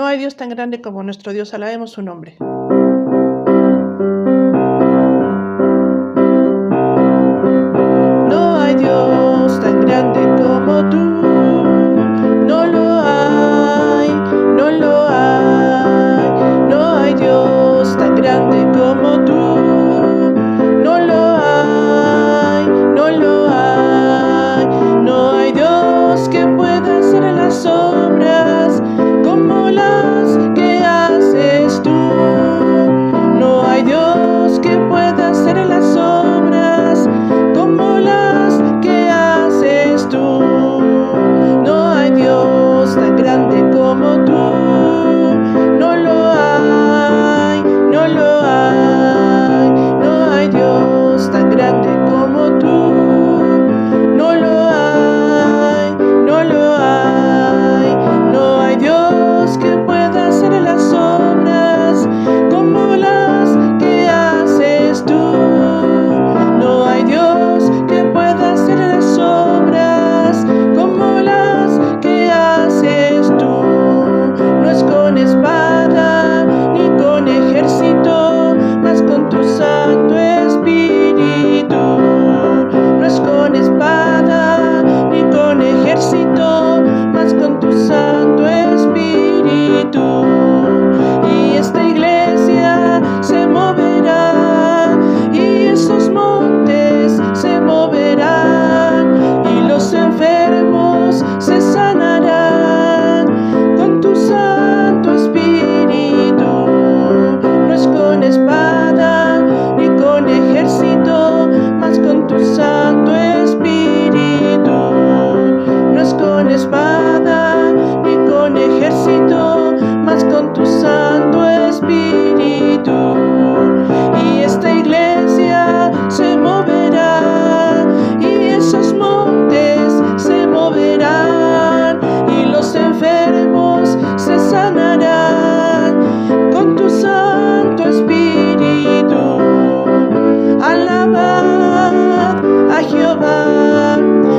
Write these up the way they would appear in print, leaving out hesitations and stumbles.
No hay Dios tan grande como nuestro Dios, alabemos su nombre. No hay Dios tan grande como tú, no lo hay, no lo hay. No hay Dios tan grande como tú, no lo hay, no lo hay. No hay Dios que pueda hacer las obras como las que haces tú. No hay Dios que pueda hacer las obras como las que haces tú. No hay Dios tan grande como tú, no lo hay, no lo hay. No hay Dios tan grande como tú, no lo hay, no lo hay. No hay Dios que pueda hacer las obras como las que haces tú. No hay Dios que pueda hacer las obras como las que haces tú. No es con espada ni con ejército, mas con tu Santo Espíritu. No es con espada ni con ejército, mas con tu Santo Espíritu. Y esta iglesia se moverá, y esos montes se moverán, y los enfermos se sanarán con tu Santo Espíritu. No es con espada ni con ejército, mas con tu Santo Espíritu. No es con espada ni con ejército, mas con tu Santo Espíritu. Y esta iglesia se moverá, y esos montes se moverán, y los enfermos se sanarán con tu Santo Espíritu. Alabad a Jehová,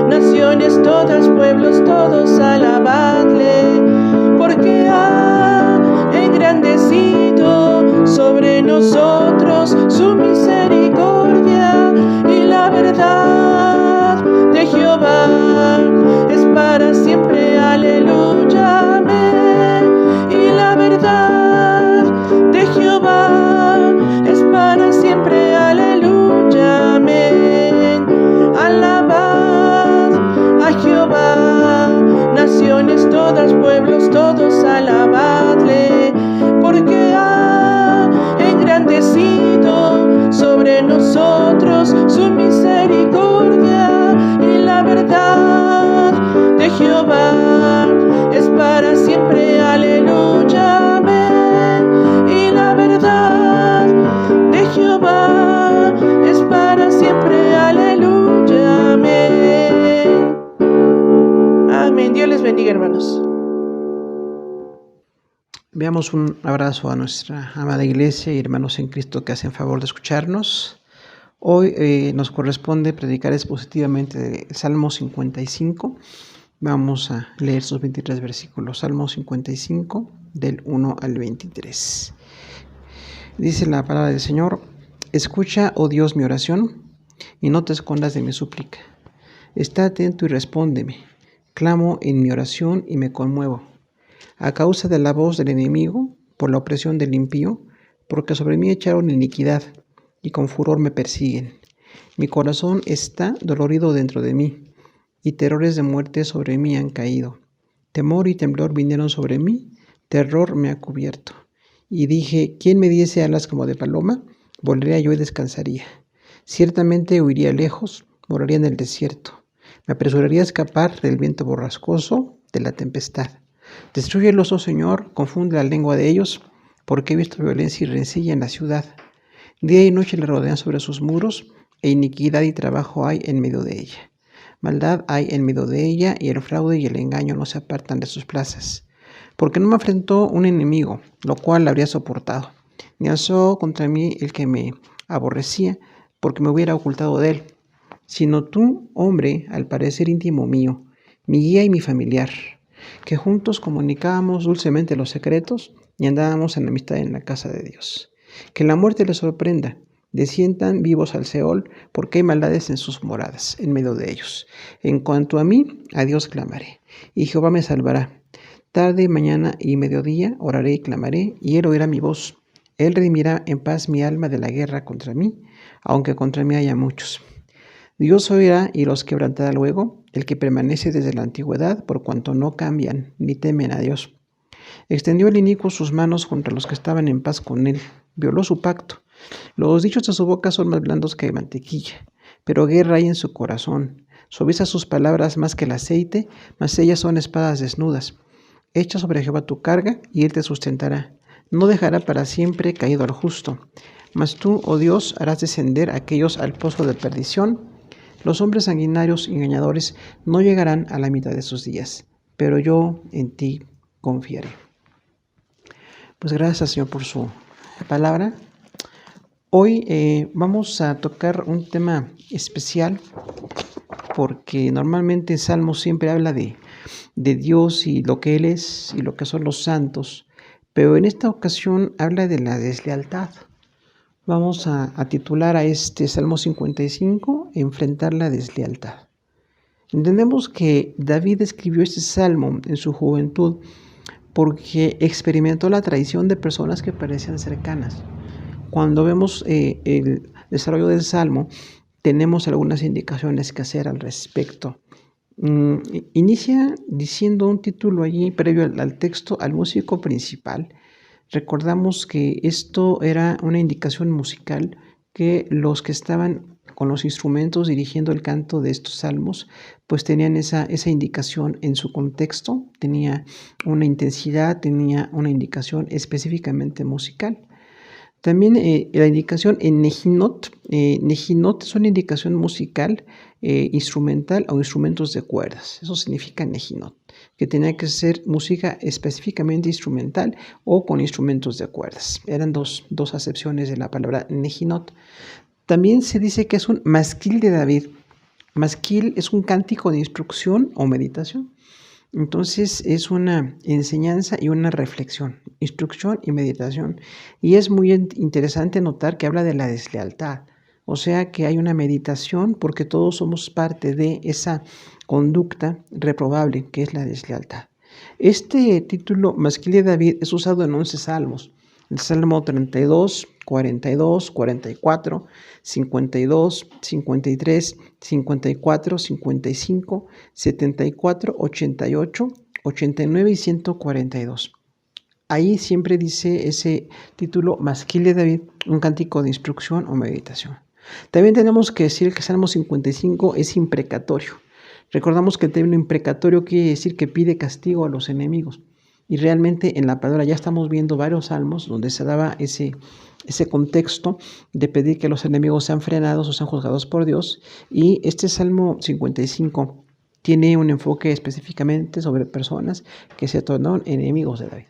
naciones todas, pueblos todos, alabadle, porque ha engrandecido sobre nosotros su misericordia, y la verdad de Jehová es para siempre, aleluya, amén. Y la verdad de Jehová es para siempre, aleluya, amén. Alabad a Jehová, naciones todas, pueblos todos, alabadle, porque ha engrandecido sobre nosotros su misericordia, y la verdad de Jehová es para siempre, aleluya, amén. Y la verdad de Jehová es para siempre, aleluya, amén. Amén. Dios les bendiga, hermanos. Enviamos un abrazo a nuestra amada iglesia y hermanos en Cristo que hacen favor de escucharnos. Hoy nos corresponde predicar expositivamente de Salmo 55. Vamos a leer sus 23 versículos. Salmo 55, del 1 al 23. Dice la palabra del Señor: escucha, oh Dios, mi oración, y no te escondas de mi súplica. Está atento y respóndeme. Clamo en mi oración y me conmuevo. A causa de la voz del enemigo, por la opresión del impío, porque sobre mí echaron iniquidad, y con furor me persiguen. Mi corazón está dolorido dentro de mí, y terrores de muerte sobre mí han caído. Temor y temblor vinieron sobre mí, terror me ha cubierto. Y dije, ¿quién me diese alas como de paloma? Volaría yo y descansaría. Ciertamente huiría lejos, moraría en el desierto. Me apresuraría a escapar del viento borrascoso, de la tempestad. Destrúyelos, oh Señor, confunde la lengua de ellos, porque he visto violencia y rencilla en la ciudad. Día y noche le rodean sobre sus muros, e iniquidad y trabajo hay en medio de ella. Maldad hay en medio de ella, y el fraude y el engaño no se apartan de sus plazas. Porque no me afrentó un enemigo, lo cual habría soportado, ni alzó contra mí el que me aborrecía, porque me hubiera ocultado de él. Sino tú, hombre, al parecer íntimo mío, mi guía y mi familiar. que juntos comunicábamos dulcemente los secretos y andábamos en amistad en la casa de Dios. Que la muerte les sorprenda, desciendan vivos al Seol, porque hay maldades en sus moradas, en medio de ellos. En cuanto a mí, a Dios clamaré, y Jehová me salvará. Tarde, mañana y mediodía oraré y clamaré, y él oirá mi voz. Él redimirá en paz mi alma de la guerra contra mí, aunque contra mí haya muchos. Dios oirá y los quebrantará luego, el que permanece desde la antigüedad, por cuanto no cambian ni temen a Dios. Extendió el inicuo sus manos contra los que estaban en paz con él, violó su pacto. Los dichos de su boca son más blandos que mantequilla, pero guerra hay en su corazón. Suaviza sus palabras más que el aceite, mas ellas son espadas desnudas. Echa sobre Jehová tu carga, y él te sustentará. No dejará para siempre caído al justo. Mas tú, oh Dios, harás descender a aquellos al pozo de perdición. Los hombres sanguinarios y engañadores no llegarán a la mitad de sus días, pero yo en ti confiaré. Pues gracias, Señor, por su palabra. Hoy vamos a tocar un tema especial porque normalmente el Salmo siempre habla de Dios y lo que Él es y lo que son los santos, pero en esta ocasión habla de la deslealtad. Vamos a titular a este Salmo 55, Enfrentar la deslealtad. Entendemos que David escribió este salmo en su juventud porque experimentó la traición de personas que parecían cercanas. Cuando vemos el desarrollo del salmo, tenemos algunas indicaciones que hacer al respecto. Inicia diciendo un título allí previo al texto, al músico principal. Recordamos que esto era una indicación musical que los que estaban con los instrumentos dirigiendo el canto de estos salmos, pues tenían esa indicación en su contexto, tenía una intensidad, tenía una indicación específicamente musical. También la indicación en Nejinot. Nejinot es una indicación musical, instrumental o instrumentos de cuerdas. Eso significa Nejinot, que tenía que ser música específicamente instrumental o con instrumentos de cuerdas. Eran dos acepciones de la palabra Nejinot. También se dice que es un masquil de David. Masquil es un cántico de instrucción o meditación. Entonces es una enseñanza y una reflexión, instrucción y meditación. Y es muy interesante notar que habla de la deslealtad. O sea que hay una meditación porque todos somos parte de esa conducta reprobable que es la deslealtad. Este título, Masquil de David, es usado en 11 salmos. El Salmo 32, 42, 44, 52, 53, 54, 55, 74, 88, 89 y 142. Ahí siempre dice ese título, Masquil de David, un cántico de instrucción o meditación. También tenemos que decir que el Salmo 55 es imprecatorio. Recordamos que el término imprecatorio quiere decir que pide castigo a los enemigos. Y realmente en la palabra ya estamos viendo varios salmos donde se daba ese contexto de pedir que los enemigos sean frenados o sean juzgados por Dios. Y este Salmo 55 tiene un enfoque específicamente sobre personas que se tornaron enemigos de David.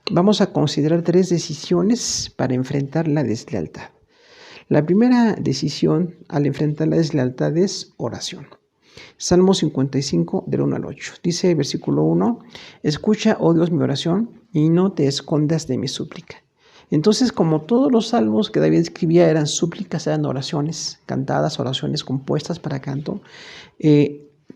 Vamos a considerar 3 decisiones para enfrentar la deslealtad. La primera decisión al enfrentar la deslealtad es oración. Salmo 55, del 1 al 8. Dice el versículo 1, escucha, oh Dios, mi oración, y no te escondas de mi súplica. Entonces, como todos los salmos que David escribía eran súplicas, eran oraciones cantadas, oraciones compuestas para canto,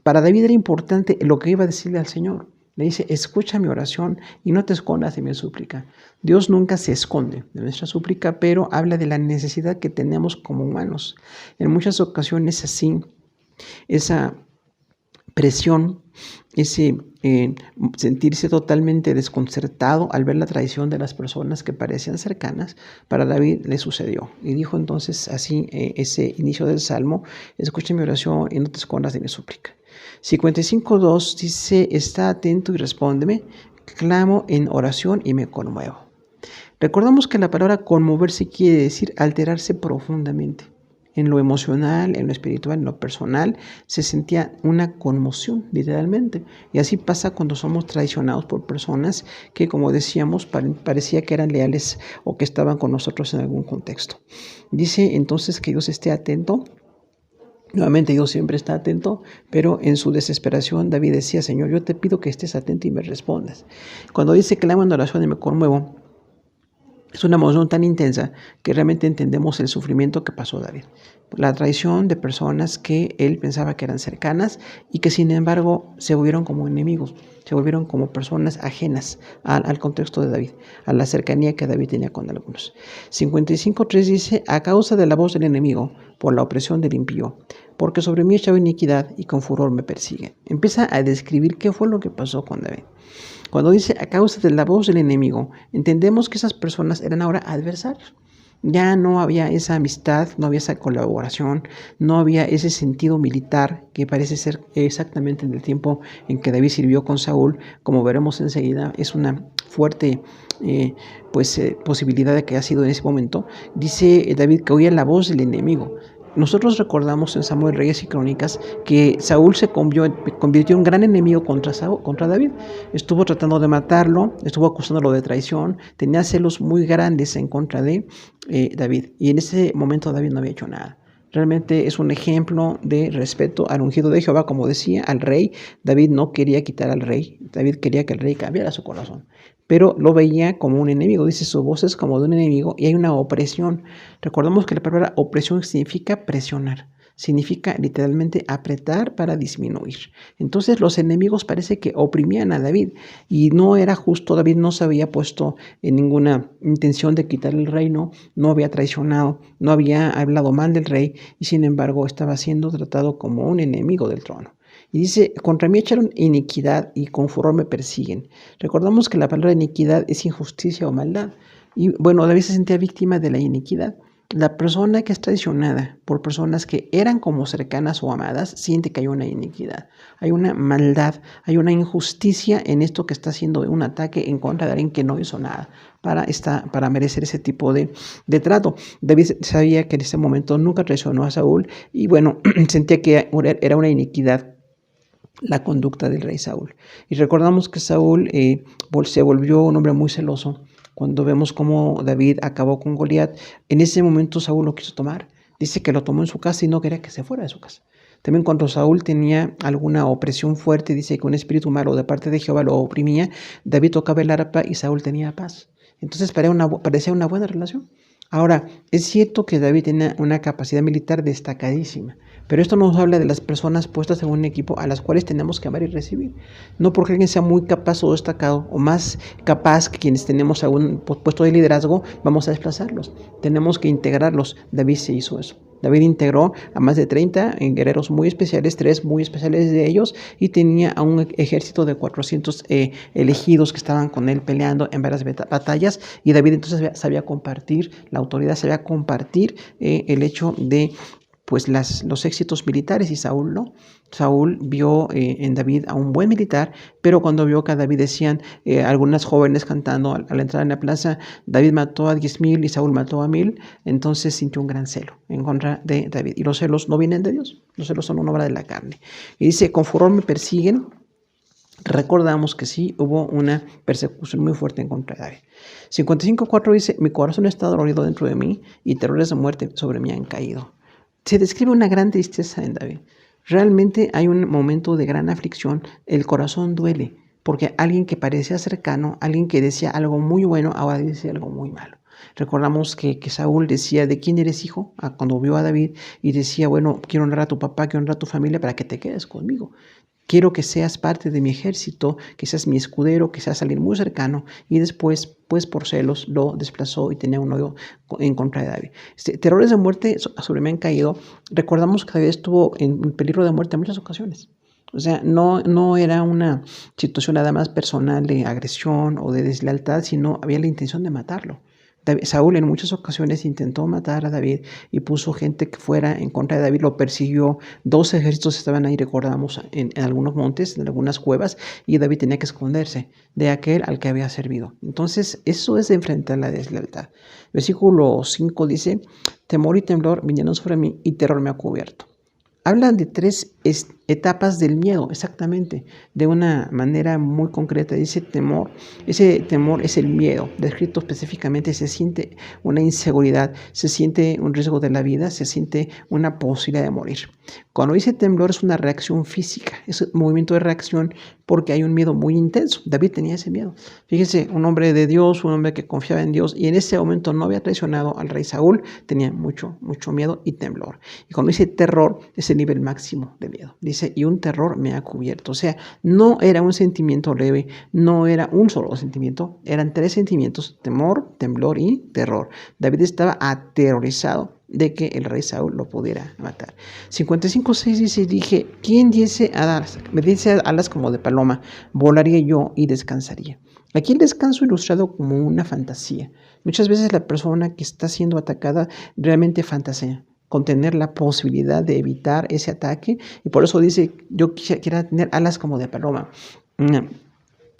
para David era importante lo que iba a decirle al Señor. Le dice, escucha mi oración y no te escondas de mi súplica. Dios nunca se esconde de nuestra súplica, pero habla de la necesidad que tenemos como humanos. En muchas ocasiones así, esa presión, ese sentirse totalmente desconcertado al ver la traición de las personas que parecían cercanas, para David le sucedió. Y dijo entonces así ese inicio del Salmo, escucha mi oración y no te escondas de mi súplica. 55.2 dice, está atento y respóndeme, clamo en oración y me conmuevo. Recordamos que la palabra conmoverse quiere decir alterarse profundamente. En lo emocional, en lo espiritual, en lo personal, se sentía una conmoción, literalmente. Y así pasa cuando somos traicionados por personas que, como decíamos, parecía que eran leales o que estaban con nosotros en algún contexto. Dice entonces que Dios esté atento Nuevamente Dios siempre está atento, pero en su desesperación David decía: Señor, yo te pido que estés atento y me respondas. Cuando dice clamo en oración y me conmuevo, es una emoción tan intensa que realmente entendemos el sufrimiento que pasó David. La traición de personas que él pensaba que eran cercanas y que sin embargo se volvieron como enemigos, se volvieron como personas ajenas al contexto de David, a la cercanía que David tenía con algunos. 55:3 dice: a causa de la voz del enemigo, por la opresión del impío, porque sobre mí echaba iniquidad y con furor me persiguen. Empieza a describir qué fue lo que pasó con David. Cuando dice a causa de la voz del enemigo, entendemos que esas personas eran ahora adversarios. Ya no había esa amistad, no había esa colaboración, no había ese sentido militar que parece ser exactamente en el tiempo en que David sirvió con Saúl. Como veremos enseguida, es una fuerte posibilidad de que haya sido en ese momento. Dice David que oía la voz del enemigo. Nosotros recordamos en Samuel, Reyes y Crónicas que Saúl se convirtió en un gran enemigo contra David. Estuvo tratando de matarlo, estuvo acusándolo de traición, tenía celos muy grandes en contra de David. Y en ese momento David no había hecho nada. Realmente es un ejemplo de respeto al ungido de Jehová, como decía, al rey. David no quería quitar al rey, David quería que el rey cambiara su corazón, pero lo veía como un enemigo. Dice, su voz es como de un enemigo y hay una opresión. Recordemos que la palabra opresión significa presionar, significa literalmente apretar para disminuir. Entonces los enemigos parece que oprimían a David y no era justo. David no se había puesto en ninguna intención de quitar el reino, no había traicionado, no había hablado mal del rey y sin embargo estaba siendo tratado como un enemigo del trono. Y dice, contra mí echaron iniquidad y con furor me persiguen. Recordamos que la palabra iniquidad es injusticia o maldad. Y bueno, David se sentía víctima de la iniquidad. La persona que es traicionada por personas que eran como cercanas o amadas siente que hay una iniquidad, hay una maldad, hay una injusticia en esto que está haciendo un ataque en contra de alguien que no hizo nada para merecer ese tipo de trato. David sabía que en ese momento nunca traicionó a Saúl y bueno, sentía que era una iniquidad la conducta del rey Saúl. Y recordamos que Saúl se volvió un hombre muy celoso. Cuando vemos cómo David acabó con Goliat, en ese momento Saúl lo quiso tomar. Dice que lo tomó en su casa y no quería que se fuera de su casa. También cuando Saúl tenía alguna opresión fuerte, dice que un espíritu malo de parte de Jehová lo oprimía, David tocaba el arpa y Saúl tenía paz. Entonces parecía una buena relación. Ahora, es cierto que David tenía una capacidad militar destacadísima, pero esto nos habla de las personas puestas en un equipo a las cuales tenemos que amar y recibir. No porque alguien sea muy capaz o destacado o más capaz que quienes tenemos algún puesto de liderazgo, vamos a desplazarlos. Tenemos que integrarlos. David se hizo eso. David integró a más de 30 guerreros muy especiales, 3 muy especiales de ellos, y tenía a un ejército de 400 elegidos que estaban con él peleando en varias batallas, y David entonces sabía compartir la autoridad, sabía compartir el hecho de los éxitos militares, y Saúl no. Saúl vio en David a un buen militar, pero cuando vio que a David decían algunas jóvenes cantando al entrar en la plaza, David mató a 10,000 y Saúl mató a 1,000, entonces sintió un gran celo en contra de David. Y los celos no vienen de Dios, los celos son una obra de la carne. Y dice, con furor me persiguen. Recordamos que sí hubo una persecución muy fuerte en contra de David. 55:4 dice, mi corazón está dolorido dentro de mí y terrores de muerte sobre mí han caído. Se describe una gran tristeza en David. Realmente hay un momento de gran aflicción, el corazón duele, porque alguien que parecía cercano, alguien que decía algo muy bueno, ahora dice algo muy malo. Recordamos que Saúl decía, ¿de quién eres hijo? Cuando vio a David y decía, bueno, quiero honrar a tu papá, quiero honrar a tu familia para que te quedes conmigo. Quiero que seas parte de mi ejército, que seas mi escudero, que seas alguien muy cercano. Y después, pues por celos, lo desplazó y tenía un odio en contra de David. Terrores de muerte sobre mí han caído. Recordamos que David estuvo en peligro de muerte en muchas ocasiones. O sea, no era una situación nada más personal de agresión o de deslealtad, sino había la intención de matarlo. Saúl en muchas ocasiones intentó matar a David y puso gente que fuera en contra de David, lo persiguió. 2 ejércitos estaban ahí, recordamos, en algunos montes, en algunas cuevas, y David tenía que esconderse de aquel al que había servido. Entonces, eso es de enfrentar la deslealtad. Versículo 5 dice, temor y temblor vinieron sobre mí y terror me ha cubierto. Hablan de 3 etapas del miedo, exactamente, de una manera muy concreta. Ese temor es el miedo, descrito específicamente. Se siente una inseguridad, se siente un riesgo de la vida, se siente una posibilidad de morir. Cuando dice temblor es una reacción física, es un movimiento de reacción porque hay un miedo muy intenso. David tenía ese miedo. Fíjense, un hombre de Dios, un hombre que confiaba en Dios y en ese momento no había traicionado al rey Saúl, tenía mucho miedo y temblor. Y cuando dice terror, es el nivel máximo de miedo. Dice, y un terror me ha cubierto. O sea, no era un sentimiento leve, no era un solo sentimiento, eran 3 sentimientos: temor, temblor y terror. David estaba aterrorizado de que el rey Saúl lo pudiera matar. 55:6 dice, dije, ¿quién diese alas? Me dice alas como de paloma, volaría yo y descansaría. Aquí el descanso ilustrado como una fantasía. Muchas veces la persona que está siendo atacada realmente fantasea con tener la posibilidad de evitar ese ataque, y por eso dice, yo quisiera tener alas como de paloma.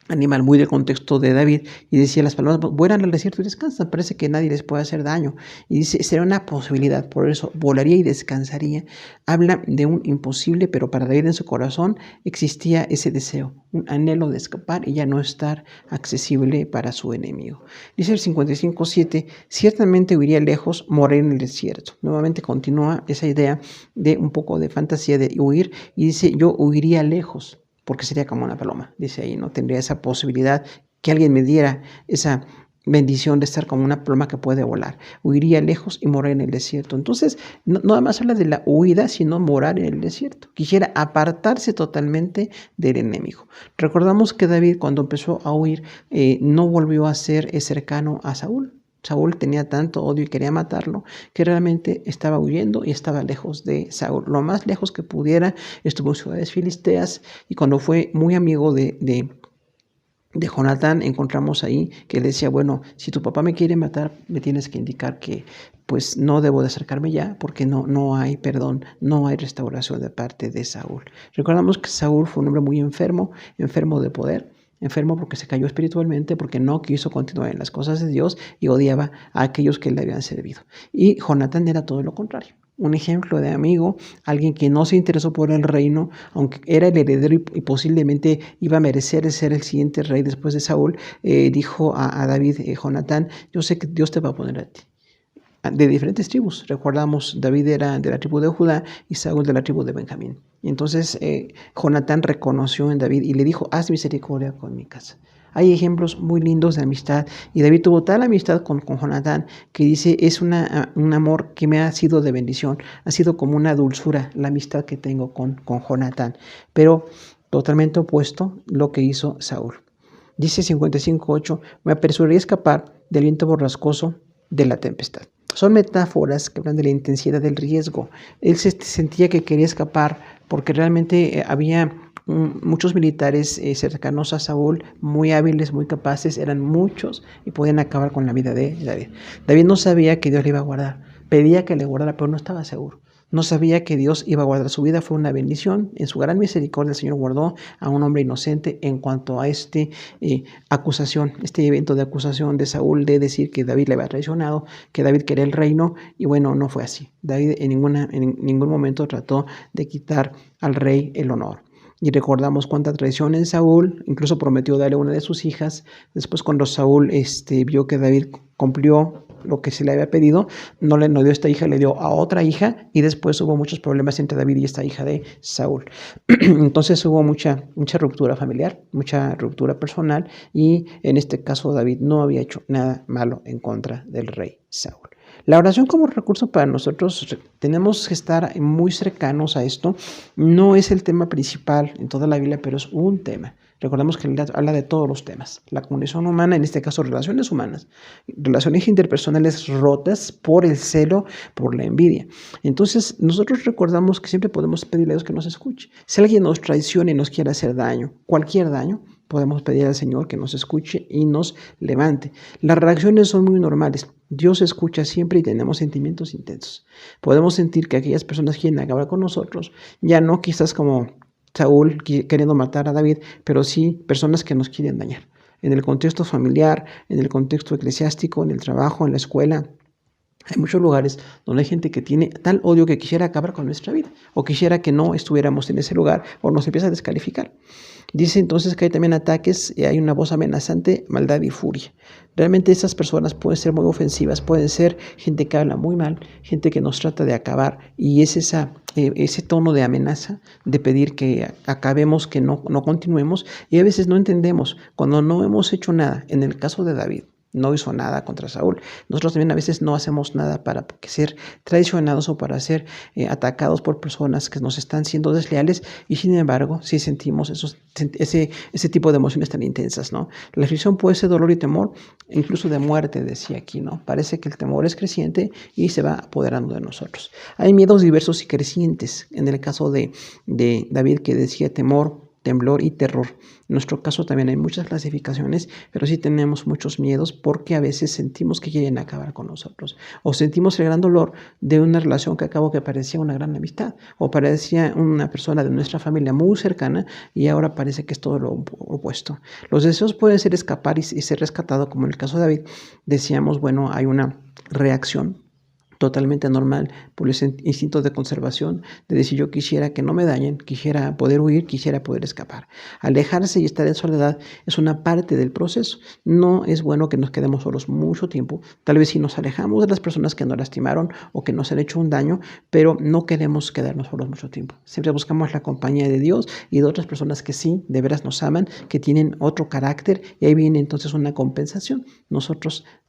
Animal muy del contexto de David, y decía, las palomas vuelan al desierto y descansan, parece que nadie les puede hacer daño, y dice, será una posibilidad, por eso volaría y descansaría. Habla de un imposible, pero para David en su corazón existía ese deseo, un anhelo de escapar y ya no estar accesible para su enemigo. Dice el 55:7, ciertamente huiría lejos, morir en el desierto. Nuevamente continúa esa idea de un poco de fantasía de huir, y dice, yo huiría lejos, porque sería como una paloma, dice ahí, no tendría esa posibilidad que alguien me diera esa bendición de estar como una paloma que puede volar. Huiría lejos y morar en el desierto. Entonces, no nada más habla de la huida, sino morar en el desierto. Quisiera apartarse totalmente del enemigo. Recordamos que David, cuando empezó a huir, no volvió a ser cercano a Saúl. Saúl tenía tanto odio y quería matarlo que realmente estaba huyendo y estaba lejos de Saúl. Lo más lejos que pudiera, estuvo en ciudades filisteas, y cuando fue muy amigo de Jonatán, encontramos ahí que le decía, bueno, si tu papá me quiere matar, me tienes que indicar que pues no debo de acercarme ya, porque no hay perdón, no hay restauración de parte de Saúl. Recordamos que Saúl fue un hombre muy enfermo de poder. Enfermo porque se cayó espiritualmente, porque no quiso continuar en las cosas de Dios y odiaba a aquellos que le habían servido. Y Jonatán era todo lo contrario. Un ejemplo de amigo, alguien que no se interesó por el reino, aunque era el heredero y posiblemente iba a merecer ser el siguiente rey después de Saúl. Dijo a David, Jonatán, yo sé que Dios te va a poner a ti. De diferentes tribus. Recordamos, David era de la tribu de Judá y Saúl de la tribu de Benjamín. Y entonces Jonatán reconoció en David y le dijo, haz misericordia con mi casa. Hay ejemplos muy lindos de amistad, y David tuvo tal amistad con Jonatán que dice, es un amor que me ha sido de bendición, ha sido como una dulzura la amistad que tengo con Jonatán. Pero totalmente opuesto lo que hizo Saúl. Dice 55:8, me apresuré a escapar del viento borrascoso de la tempestad. Son metáforas que hablan de la intensidad del riesgo. Él se sentía que quería escapar porque realmente había muchos militares cercanos a Saúl, muy hábiles, muy capaces, eran muchos y podían acabar con la vida de David. David no sabía que Dios le iba a guardar, pedía que le guardara, pero no estaba seguro. No sabía que Dios iba a guardar su vida. Fue una bendición. En su gran misericordia el Señor guardó a un hombre inocente en cuanto a este evento de acusación de Saúl de decir que David le había traicionado, que David quería el reino, y bueno, no fue así. David en ningún momento trató de quitar al rey el honor. Y recordamos cuánta traición en Saúl, incluso prometió darle una de sus hijas. Después, cuando Saúl vio que David cumplió lo que se le había pedido, no dio esta hija, le dio a otra hija, y después hubo muchos problemas entre David y esta hija de Saúl. Entonces hubo mucha ruptura familiar, mucha ruptura personal, y en este caso David no había hecho nada malo en contra del rey Saúl. La oración como recurso para nosotros, tenemos que estar muy cercanos a esto. No es el tema principal en toda la Biblia, pero es un tema. Recordemos que habla de todos los temas. La comunión humana, en este caso relaciones humanas, relaciones interpersonales rotas por el celo, por la envidia. Entonces nosotros recordamos que siempre podemos pedirle a Dios que nos escuche. Si alguien nos traiciona y nos quiere hacer daño, cualquier daño, podemos pedir al Señor que nos escuche y nos levante. Las reacciones son muy normales. Dios escucha siempre y tenemos sentimientos intensos. Podemos sentir que aquellas personas quieren acabar con nosotros, ya no quizás como Saúl queriendo matar a David, pero sí personas que nos quieren dañar. En el contexto familiar, en el contexto eclesiástico, en el trabajo, en la escuela, Hay muchos lugares donde hay gente que tiene tal odio que quisiera acabar con nuestra vida, o quisiera que no estuviéramos en ese lugar, o nos empieza a descalificar. Dice entonces que hay también ataques, hay una voz amenazante, maldad y furia. Realmente estas personas pueden ser muy ofensivas, pueden ser gente que habla muy mal, gente que nos trata de acabar, y es ese tono de amenaza, de pedir que acabemos, que no continuemos, y a veces no entendemos cuando no hemos hecho nada. En el caso de David, no hizo nada contra Saúl. Nosotros también a veces no hacemos nada para ser traicionados o para ser atacados por personas que nos están siendo desleales, y sin embargo sí sentimos ese tipo de emociones tan intensas, ¿no? La aflicción puede ser dolor y temor, incluso de muerte, decía aquí, ¿no? Parece que el temor es creciente y se va apoderando de nosotros. Hay miedos diversos y crecientes. En el caso de David, que decía temor, temblor y terror. En nuestro caso también hay muchas clasificaciones, pero sí tenemos muchos miedos porque a veces sentimos que quieren acabar con nosotros, o sentimos el gran dolor de una relación que acabó, que parecía una gran amistad, o parecía una persona de nuestra familia muy cercana y ahora parece que es todo lo opuesto. Los deseos pueden ser escapar y ser rescatado, como en el caso de David. Decíamos, bueno, hay una reacción totalmente normal por ese instinto de conservación, de decir yo quisiera que no me dañen, quisiera poder huir, quisiera poder escapar. Alejarse y estar en soledad es una parte del proceso. No es bueno que nos quedemos solos mucho tiempo. Tal vez si nos alejamos de las personas que nos lastimaron o que nos han hecho un daño, pero no queremos quedarnos solos mucho tiempo. Siempre buscamos la compañía de Dios y de otras personas que sí, de veras nos aman, que tienen otro carácter, y ahí viene entonces una compensación.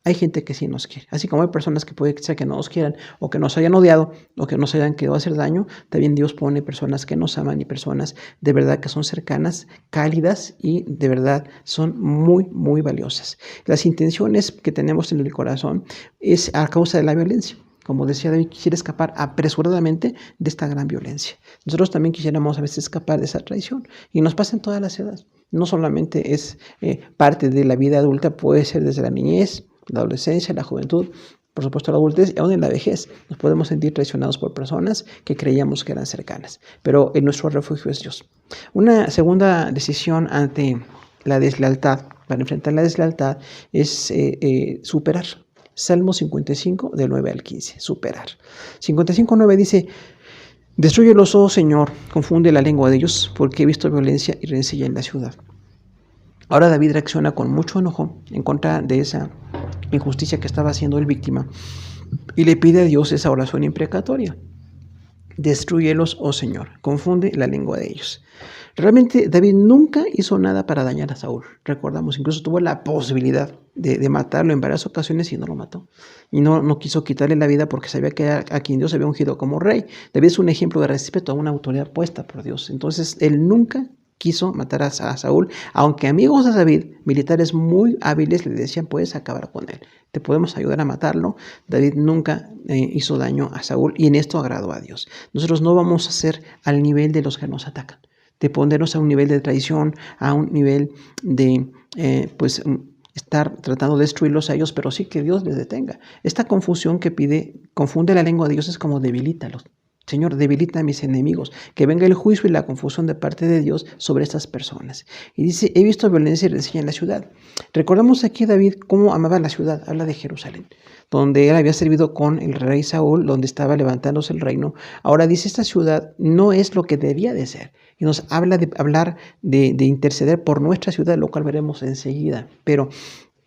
Hay gente que sí nos quiere, así como hay personas que puede ser que no nos quieran, o que nos hayan odiado, o que nos hayan querido hacer daño. También Dios pone personas que nos aman y personas de verdad que son cercanas, cálidas, y de verdad son muy, muy valiosas. Las intenciones que tenemos en el corazón es a causa de la violencia. Como decía David, quisiera escapar apresuradamente de esta gran violencia. Nosotros también quisiéramos a veces escapar de esa traición, y nos pasa en todas las edades. No solamente es parte de la vida adulta, puede ser desde la niñez, la adolescencia, la juventud, por supuesto la adultez, y aún en la vejez nos podemos sentir traicionados por personas que creíamos que eran cercanas, pero nuestro refugio es Dios. Una segunda decisión ante la deslealtad, para enfrentar la deslealtad, es superar. Salmo 55, del 9 al 15, superar. 55:9 dice: Destrúyelos, oh Señor, confunde la lengua de ellos, porque he visto violencia y rencilla en la ciudad. Ahora David reacciona con mucho enojo en contra de esa injusticia que estaba haciendo el víctima, y le pide a Dios esa oración imprecatoria: Destrúyelos, oh Señor, confunde la lengua de ellos. Realmente David nunca hizo nada para dañar a Saúl. Recordamos, incluso tuvo la posibilidad de matarlo en varias ocasiones y no lo mató. Y no quiso quitarle la vida porque sabía que a quien Dios había ungido como rey. David es un ejemplo de respeto a una autoridad puesta por Dios. Entonces él nunca quiso matar a Saúl, aunque amigos de David, militares muy hábiles, le decían: puedes acabar con él, te podemos ayudar a matarlo. David nunca hizo daño a Saúl, y en esto agradó a Dios. Nosotros no vamos a ser al nivel de los que nos atacan, de ponernos a un nivel de traición, a un nivel de estar tratando de destruirlos a ellos, pero sí que Dios les detenga. Esta confusión que pide, confunde la lengua de Dios, es como debilítalos. Señor, debilita a mis enemigos, que venga el juicio y la confusión de parte de Dios sobre estas personas. Y dice: he visto violencia y rencilla en la ciudad. Recordamos aquí a David cómo amaba la ciudad. Habla de Jerusalén, donde él había servido con el rey Saúl, donde estaba levantándose el reino. Ahora dice: esta ciudad no es lo que debía de ser. Y nos habla de interceder por nuestra ciudad, lo cual veremos enseguida. Pero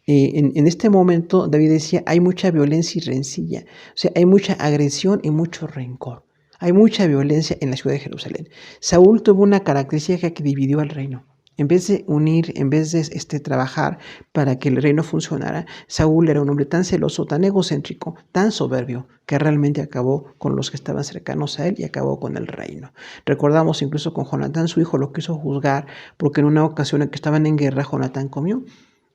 en este momento David decía: hay mucha violencia y rencilla. O sea, hay mucha agresión y mucho rencor. Hay mucha violencia en la ciudad de Jerusalén. Saúl tuvo una característica que dividió al reino. En vez de unir, en vez de trabajar para que el reino funcionara, Saúl era un hombre tan celoso, tan egocéntrico, tan soberbio, que realmente acabó con los que estaban cercanos a él y acabó con el reino. Recordamos incluso con Jonatán, su hijo, lo quiso juzgar porque en una ocasión en que estaban en guerra, Jonatán comió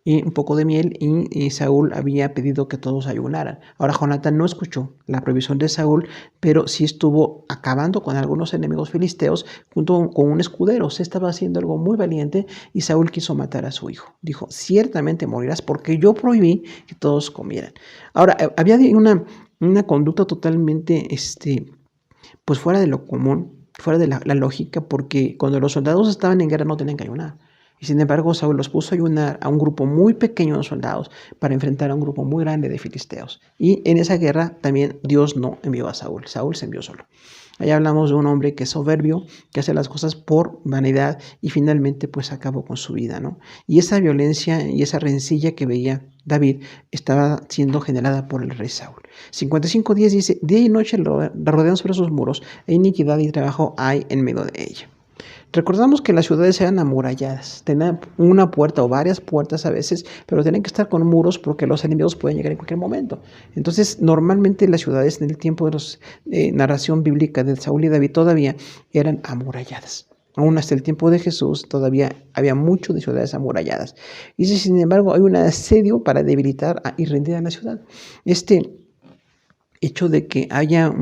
y un poco de miel, y Saúl había pedido que todos ayunaran. Ahora Jonatán no escuchó la prohibición de Saúl, pero sí estuvo acabando con algunos enemigos filisteos junto con un escudero. Se estaba haciendo algo muy valiente, y Saúl quiso matar a su hijo. Dijo: ciertamente morirás porque yo prohibí que todos comieran. Ahora, había una conducta totalmente fuera de lo común, fuera de la lógica, porque cuando los soldados estaban en guerra no tenían que ayunar. Y sin embargo, Saúl los puso a ayunar a un grupo muy pequeño de soldados para enfrentar a un grupo muy grande de filisteos. Y en esa guerra también Dios no envió a Saúl. Saúl se envió solo. Ahí hablamos de un hombre que es soberbio, que hace las cosas por vanidad y finalmente pues acabó con su vida, ¿no? Y esa violencia y esa rencilla que veía David estaba siendo generada por el rey Saúl. 55:10 dice, día y noche la rodean sobre sus muros, e iniquidad y trabajo hay en medio de ella. Recordamos que las ciudades eran amuralladas, tenían una puerta o varias puertas a veces, pero tenían que estar con muros porque los enemigos pueden llegar en cualquier momento. Entonces, normalmente las ciudades en el tiempo de la narración bíblica de Saúl y David todavía eran amuralladas. Aún hasta el tiempo de Jesús todavía había mucho de ciudades amuralladas. Y sin embargo, hay un asedio para debilitar y rendir a la ciudad. Este hecho de que haya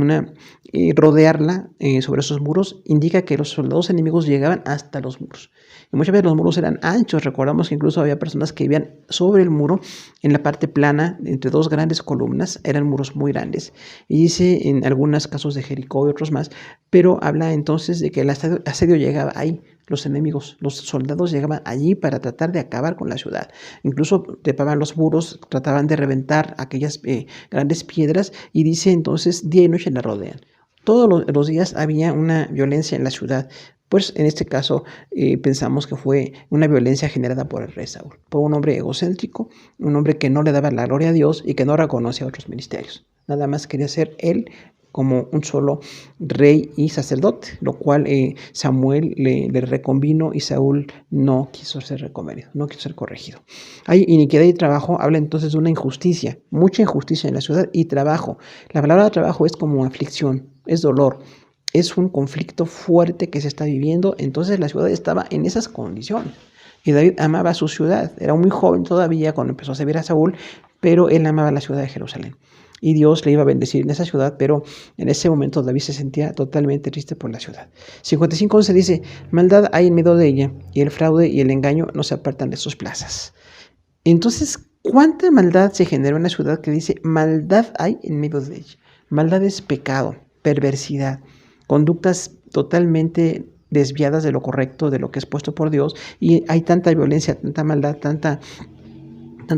rodearla sobre esos muros indica que los soldados enemigos llegaban hasta los muros. Y muchas veces los muros eran anchos. Recordamos que incluso había personas que vivían sobre el muro, en la parte plana, entre dos grandes columnas. Eran muros muy grandes. Y dice en algunos casos de Jericó y otros más, pero habla entonces de que el asedio llegaba ahí. Los enemigos, los soldados llegaban allí para tratar de acabar con la ciudad. Incluso trepaban los muros, trataban de reventar aquellas grandes piedras y dice entonces día y noche la rodean. Todos los días había una violencia en la ciudad. Pues en este caso pensamos que fue una violencia generada por el rey Saúl, por un hombre egocéntrico, un hombre que no le daba la gloria a Dios y que no reconocía otros ministerios. Nada más quería ser él como un solo rey y sacerdote, lo cual Samuel le reconvino y Saúl no quiso ser reconvenido, no quiso ser corregido. Hay iniquidad y trabajo, habla entonces de una injusticia, mucha injusticia en la ciudad y trabajo. La palabra trabajo es como aflicción, es dolor, es un conflicto fuerte que se está viviendo, entonces la ciudad estaba en esas condiciones. Y David amaba su ciudad, era muy joven todavía cuando empezó a servir a Saúl, pero él amaba la ciudad de Jerusalén. Y Dios le iba a bendecir en esa ciudad, pero en ese momento David se sentía totalmente triste por la ciudad. 55:11 dice, maldad hay en medio de ella, y el fraude y el engaño no se apartan de sus plazas. Entonces, ¿cuánta maldad se generó en la ciudad que dice, maldad hay en medio de ella? Maldad es pecado, perversidad, conductas totalmente desviadas de lo correcto, de lo que es puesto por Dios, y hay tanta violencia, tanta maldad, tanta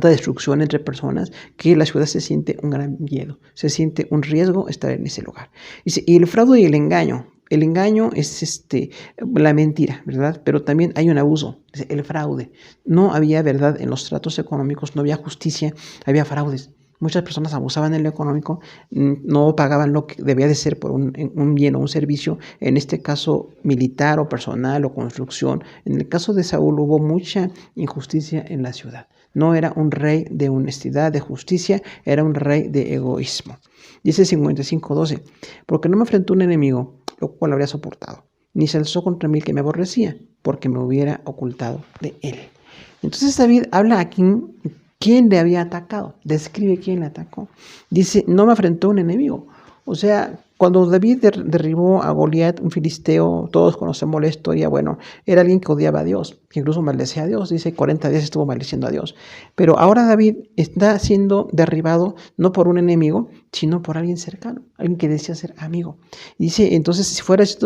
destrucción entre personas que la ciudad se siente un gran miedo, se siente un riesgo estar en ese lugar. Y el fraude y el engaño es la mentira, ¿verdad? Pero también hay un abuso, el fraude. No había verdad en los tratos económicos, no había justicia, había fraudes. Muchas personas abusaban en lo económico, no pagaban lo que debía de ser por un bien o un servicio, en este caso militar o personal o construcción. En el caso de Saúl hubo mucha injusticia en la ciudad. No era un rey de honestidad, de justicia, era un rey de egoísmo. Dice 55:12, porque no me enfrentó un enemigo, lo cual habría soportado, ni se alzó contra mí el que me aborrecía, porque me hubiera ocultado de él. Entonces David habla aquí quién le había atacado, describe quién le atacó. Dice, no me afrentó un enemigo. O sea, cuando David derribó a Goliat, un filisteo, todos conocemos la historia, bueno, era alguien que odiaba a Dios, que incluso maldecía a Dios, dice 40 días estuvo maldiciendo a Dios. Pero ahora David está siendo derribado no por un enemigo, sino por alguien cercano, alguien que decía ser amigo. Dice, entonces si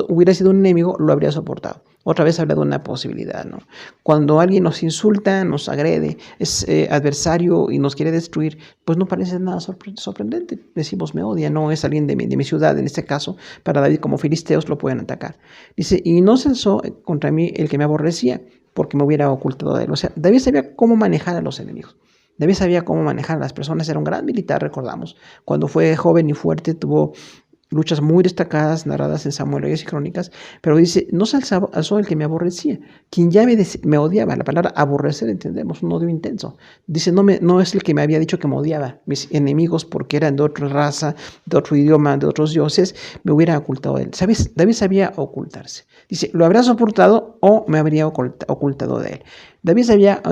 hubiera sido un enemigo, lo habría soportado. Otra vez habla de una posibilidad, ¿no? Cuando alguien nos insulta, nos agrede, es adversario y nos quiere destruir, pues no parece nada sorprendente. Decimos, me odia, no es alguien de mi ciudad. En este caso, para David, como filisteos, lo pueden atacar. Dice, y no se alzó contra mí el que me aborrecía, porque me hubiera ocultado de él. O sea, David sabía cómo manejar a los enemigos. David sabía cómo manejar a las personas. Era un gran militar, recordamos. Cuando fue joven y fuerte, tuvo luchas muy destacadas, narradas en Samuel, Reyes y Crónicas, pero dice, no se alzó el que me aborrecía, quien ya me odiaba. La palabra aborrecer, entendemos, un odio intenso. Dice, no es el que me había dicho que me odiaba, mis enemigos porque eran de otra raza, de otro idioma, de otros dioses, me hubiera ocultado de él. ¿Sabes? David sabía ocultarse. Dice, lo habría soportado o me habría ocultado de él. David sabía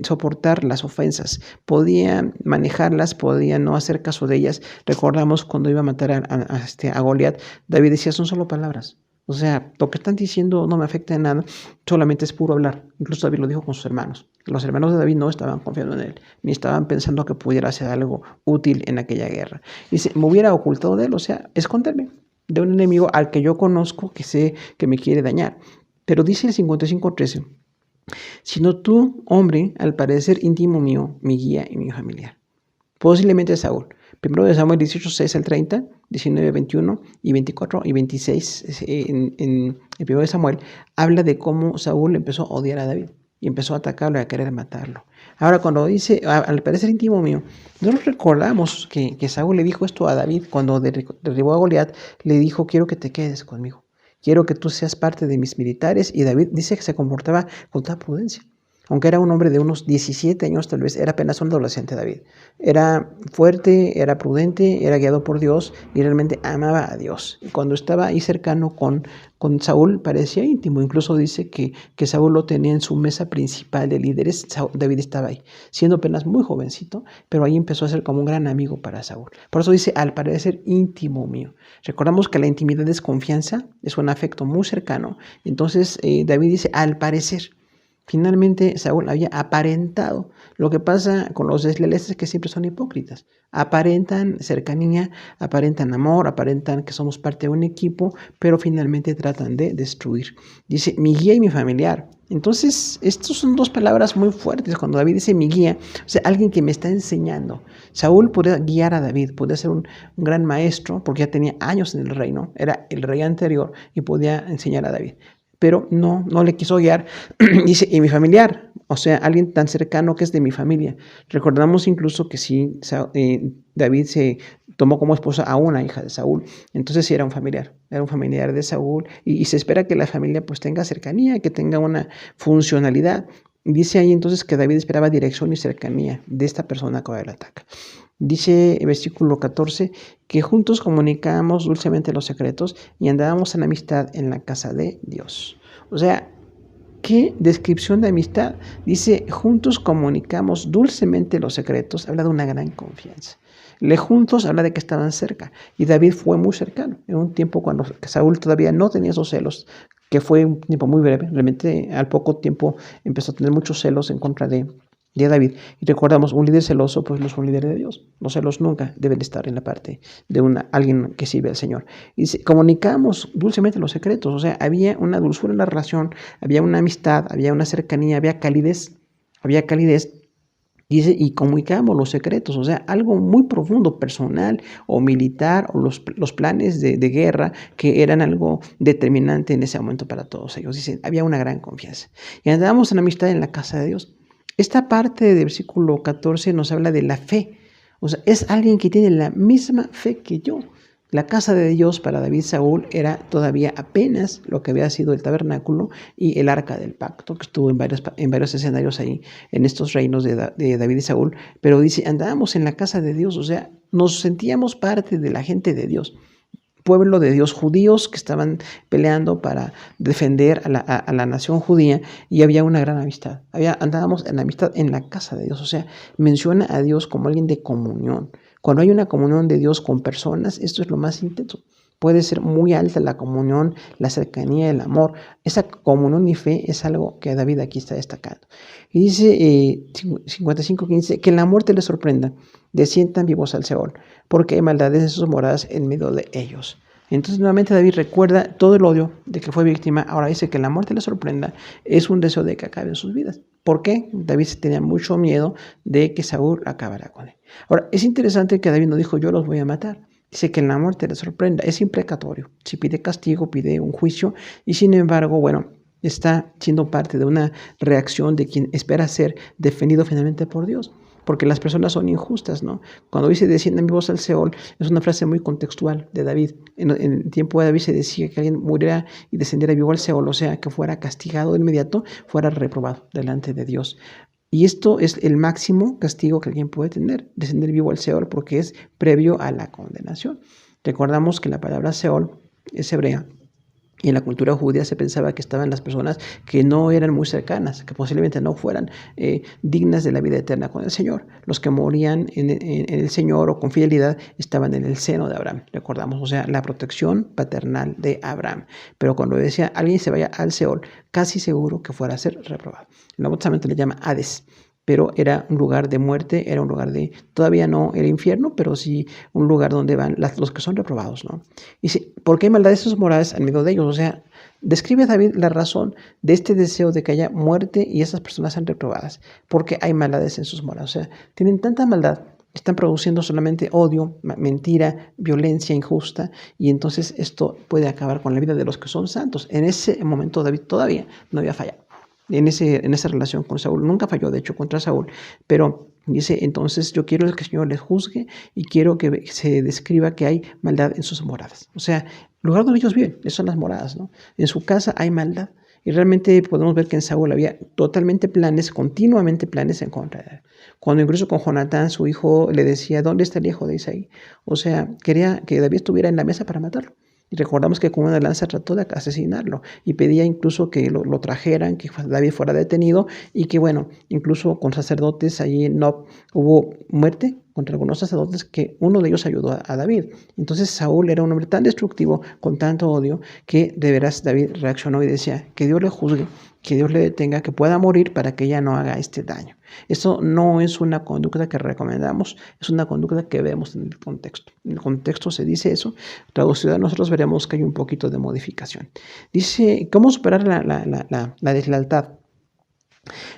soportar las ofensas, podía manejarlas, podía no hacer caso de ellas. Recordamos cuando iba a matar a Goliat, David decía, son solo palabras. O sea, lo que están diciendo no me afecta en nada, solamente es puro hablar. Incluso David lo dijo con sus hermanos. Los hermanos de David no estaban confiando en él, ni estaban pensando que pudiera hacer algo útil en aquella guerra. Dice, me hubiera ocultado de él, o sea, esconderme de un enemigo al que yo conozco, que sé que me quiere dañar. Pero dice el 55:13, sino tú, hombre, al parecer íntimo mío, mi guía y mi familiar. Posiblemente Saúl. Primero de Samuel 18, 6 al 30, 19, 21 y 24 y 26 en el primero de Samuel, habla de cómo Saúl empezó a odiar a David y empezó a atacarlo y a querer matarlo. Ahora, cuando dice, al parecer íntimo mío, nosotros recordamos que Saúl le dijo esto a David cuando derribó a Goliat, le dijo, quiero que te quedes conmigo, quiero que tú seas parte de mis militares, y David dice que se comportaba con toda prudencia. Aunque era un hombre de unos 17 años, tal vez era apenas un adolescente David. Era fuerte, era prudente, era guiado por Dios y realmente amaba a Dios. Y cuando estaba ahí cercano con Saúl, parecía íntimo. Incluso dice que Saúl lo tenía en su mesa principal de líderes. David estaba ahí, siendo apenas muy jovencito, pero ahí empezó a ser como un gran amigo para Saúl. Por eso dice, al parecer íntimo mío. Recordamos que la intimidad es confianza, es un afecto muy cercano. Entonces David dice, al parecer. Finalmente, Saúl había aparentado. Lo que pasa con los desleales es que siempre son hipócritas. Aparentan cercanía, aparentan amor, aparentan que somos parte de un equipo, pero finalmente tratan de destruir. Dice, mi guía y mi familiar. Entonces, estas son dos palabras muy fuertes. Cuando David dice mi guía, o sea, alguien que me está enseñando. Saúl podía guiar a David, podía ser un gran maestro, porque ya tenía años en el reino, era el rey anterior y podía enseñar a David. Pero no le quiso guiar. Dice, y mi familiar, o sea, alguien tan cercano que es de mi familia. Recordamos incluso que sí, David se tomó como esposa a una hija de Saúl. Entonces sí era un familiar de Saúl. Y se espera que la familia pues tenga cercanía, que tenga una funcionalidad. Dice ahí entonces que David esperaba dirección y cercanía de esta persona que ahora le ataca. Dice el versículo 14 que juntos comunicábamos dulcemente los secretos y andábamos en amistad en la casa de Dios. O sea, ¿qué descripción de amistad? Dice, juntos comunicamos dulcemente los secretos. Habla de una gran confianza. Juntos habla de que estaban cerca. Y David fue muy cercano. En un tiempo cuando Saúl todavía no tenía esos celos, que fue un tiempo muy breve. Realmente al poco tiempo empezó a tener muchos celos en contra de David. Y recordamos, un líder celoso pues no es un líder de Dios. Los celos nunca deben estar en la parte de alguien que sirve al Señor. Y dice, comunicamos dulcemente los secretos. O sea, había una dulzura en la relación, había una amistad, había una cercanía, había calidez. Dice, y comunicamos los secretos, o sea, algo muy profundo, personal o militar, o los planes de guerra que eran algo determinante en ese momento para todos ellos. Dice, había una gran confianza. Y andábamos en amistad en la casa de Dios. Esta parte del versículo 14 nos habla de la fe. O sea, es alguien que tiene la misma fe que yo. La casa de Dios para David Saúl era todavía apenas lo que había sido el tabernáculo y el arca del pacto, que estuvo en varios escenarios ahí, en estos reinos de David y Saúl. Pero dice, andábamos en la casa de Dios, o sea, nos sentíamos parte de la gente de Dios. Pueblo de Dios, judíos que estaban peleando para defender a la nación judía, y había una gran amistad. Andábamos en amistad en la casa de Dios, o sea, menciona a Dios como alguien de comunión. Cuando hay una comunión de Dios con personas, esto es lo más intenso. Puede ser muy alta la comunión, la cercanía, el amor. Esa comunión y fe es algo que David aquí está destacando. Y dice 55:15, que la muerte les sorprenda, desciendan vivos al Seol, porque hay maldades en sus moradas en medio de ellos. Entonces nuevamente David recuerda todo el odio de que fue víctima. Ahora dice que la muerte les sorprenda, es un deseo de que acaben sus vidas. ¿Por qué? David tenía mucho miedo de que Saúl acabara con él. Ahora, es interesante que David no dijo, yo los voy a matar. Dice que la muerte les sorprenda, es imprecatorio. Si pide castigo, pide un juicio, y sin embargo, bueno, está siendo parte de una reacción de quien espera ser defendido finalmente por Dios. Porque las personas son injustas, ¿no? Cuando dice desciendan vivos al Seol, es una frase muy contextual de David. En el tiempo de David se decía que alguien muriera y descendiera vivo al Seol, o sea, que fuera castigado de inmediato, fuera reprobado delante de Dios. Y esto es el máximo castigo que alguien puede tener, descender vivo al Seol, porque es previo a la condenación. Recordamos que la palabra Seol es hebrea. Y en la cultura judía se pensaba que estaban las personas que no eran muy cercanas, que posiblemente no fueran dignas de la vida eterna con el Señor. Los que morían en el Señor o con fidelidad estaban en el seno de Abraham, recordamos, o sea, la protección paternal de Abraham. Pero cuando decía alguien se vaya al Seol, casi seguro que fuera a ser reprobado. El Nuevo Testamento le llama Hades. pero era un lugar de muerte, era un lugar de, todavía no el infierno, pero sí un lugar donde van los que son reprobados, ¿no? Y sí, ¿por qué hay maldades en sus moradas en medio de ellos? O sea, describe David la razón de este deseo de que haya muerte y esas personas sean reprobadas, porque hay maldades en sus moradas. O sea, tienen tanta maldad, están produciendo solamente odio, mentira, violencia injusta, y entonces esto puede acabar con la vida de los que son santos. En ese momento David todavía no había fallado. En esa relación con Saúl, nunca falló de hecho contra Saúl, pero dice, entonces yo quiero que el Señor les juzgue y quiero que se describa que hay maldad en sus moradas. O sea, el lugar donde ellos viven, esas son las moradas, ¿no? En su casa hay maldad. Y realmente podemos ver que en Saúl había totalmente planes, continuamente planes en contra de él. Cuando incluso con Jonatán, su hijo, le decía, ¿dónde está el hijo de Isaí? O sea, quería que David estuviera en la mesa para matarlo. Y recordamos que con una lanza trató de asesinarlo y pedía incluso que lo trajeran, que David fuera detenido y que, bueno, incluso con sacerdotes allí no hubo muerte contra algunos sacerdotes que uno de ellos ayudó a David. Entonces Saúl era un hombre tan destructivo, con tanto odio, que de veras David reaccionó y decía, que Dios le juzgue, que Dios le detenga, que pueda morir para que ella no haga este daño. Eso no es una conducta que recomendamos, es una conducta que vemos en el contexto. En el contexto se dice eso, traducido nosotros veremos que hay un poquito de modificación. Dice, ¿cómo superar la deslealtad?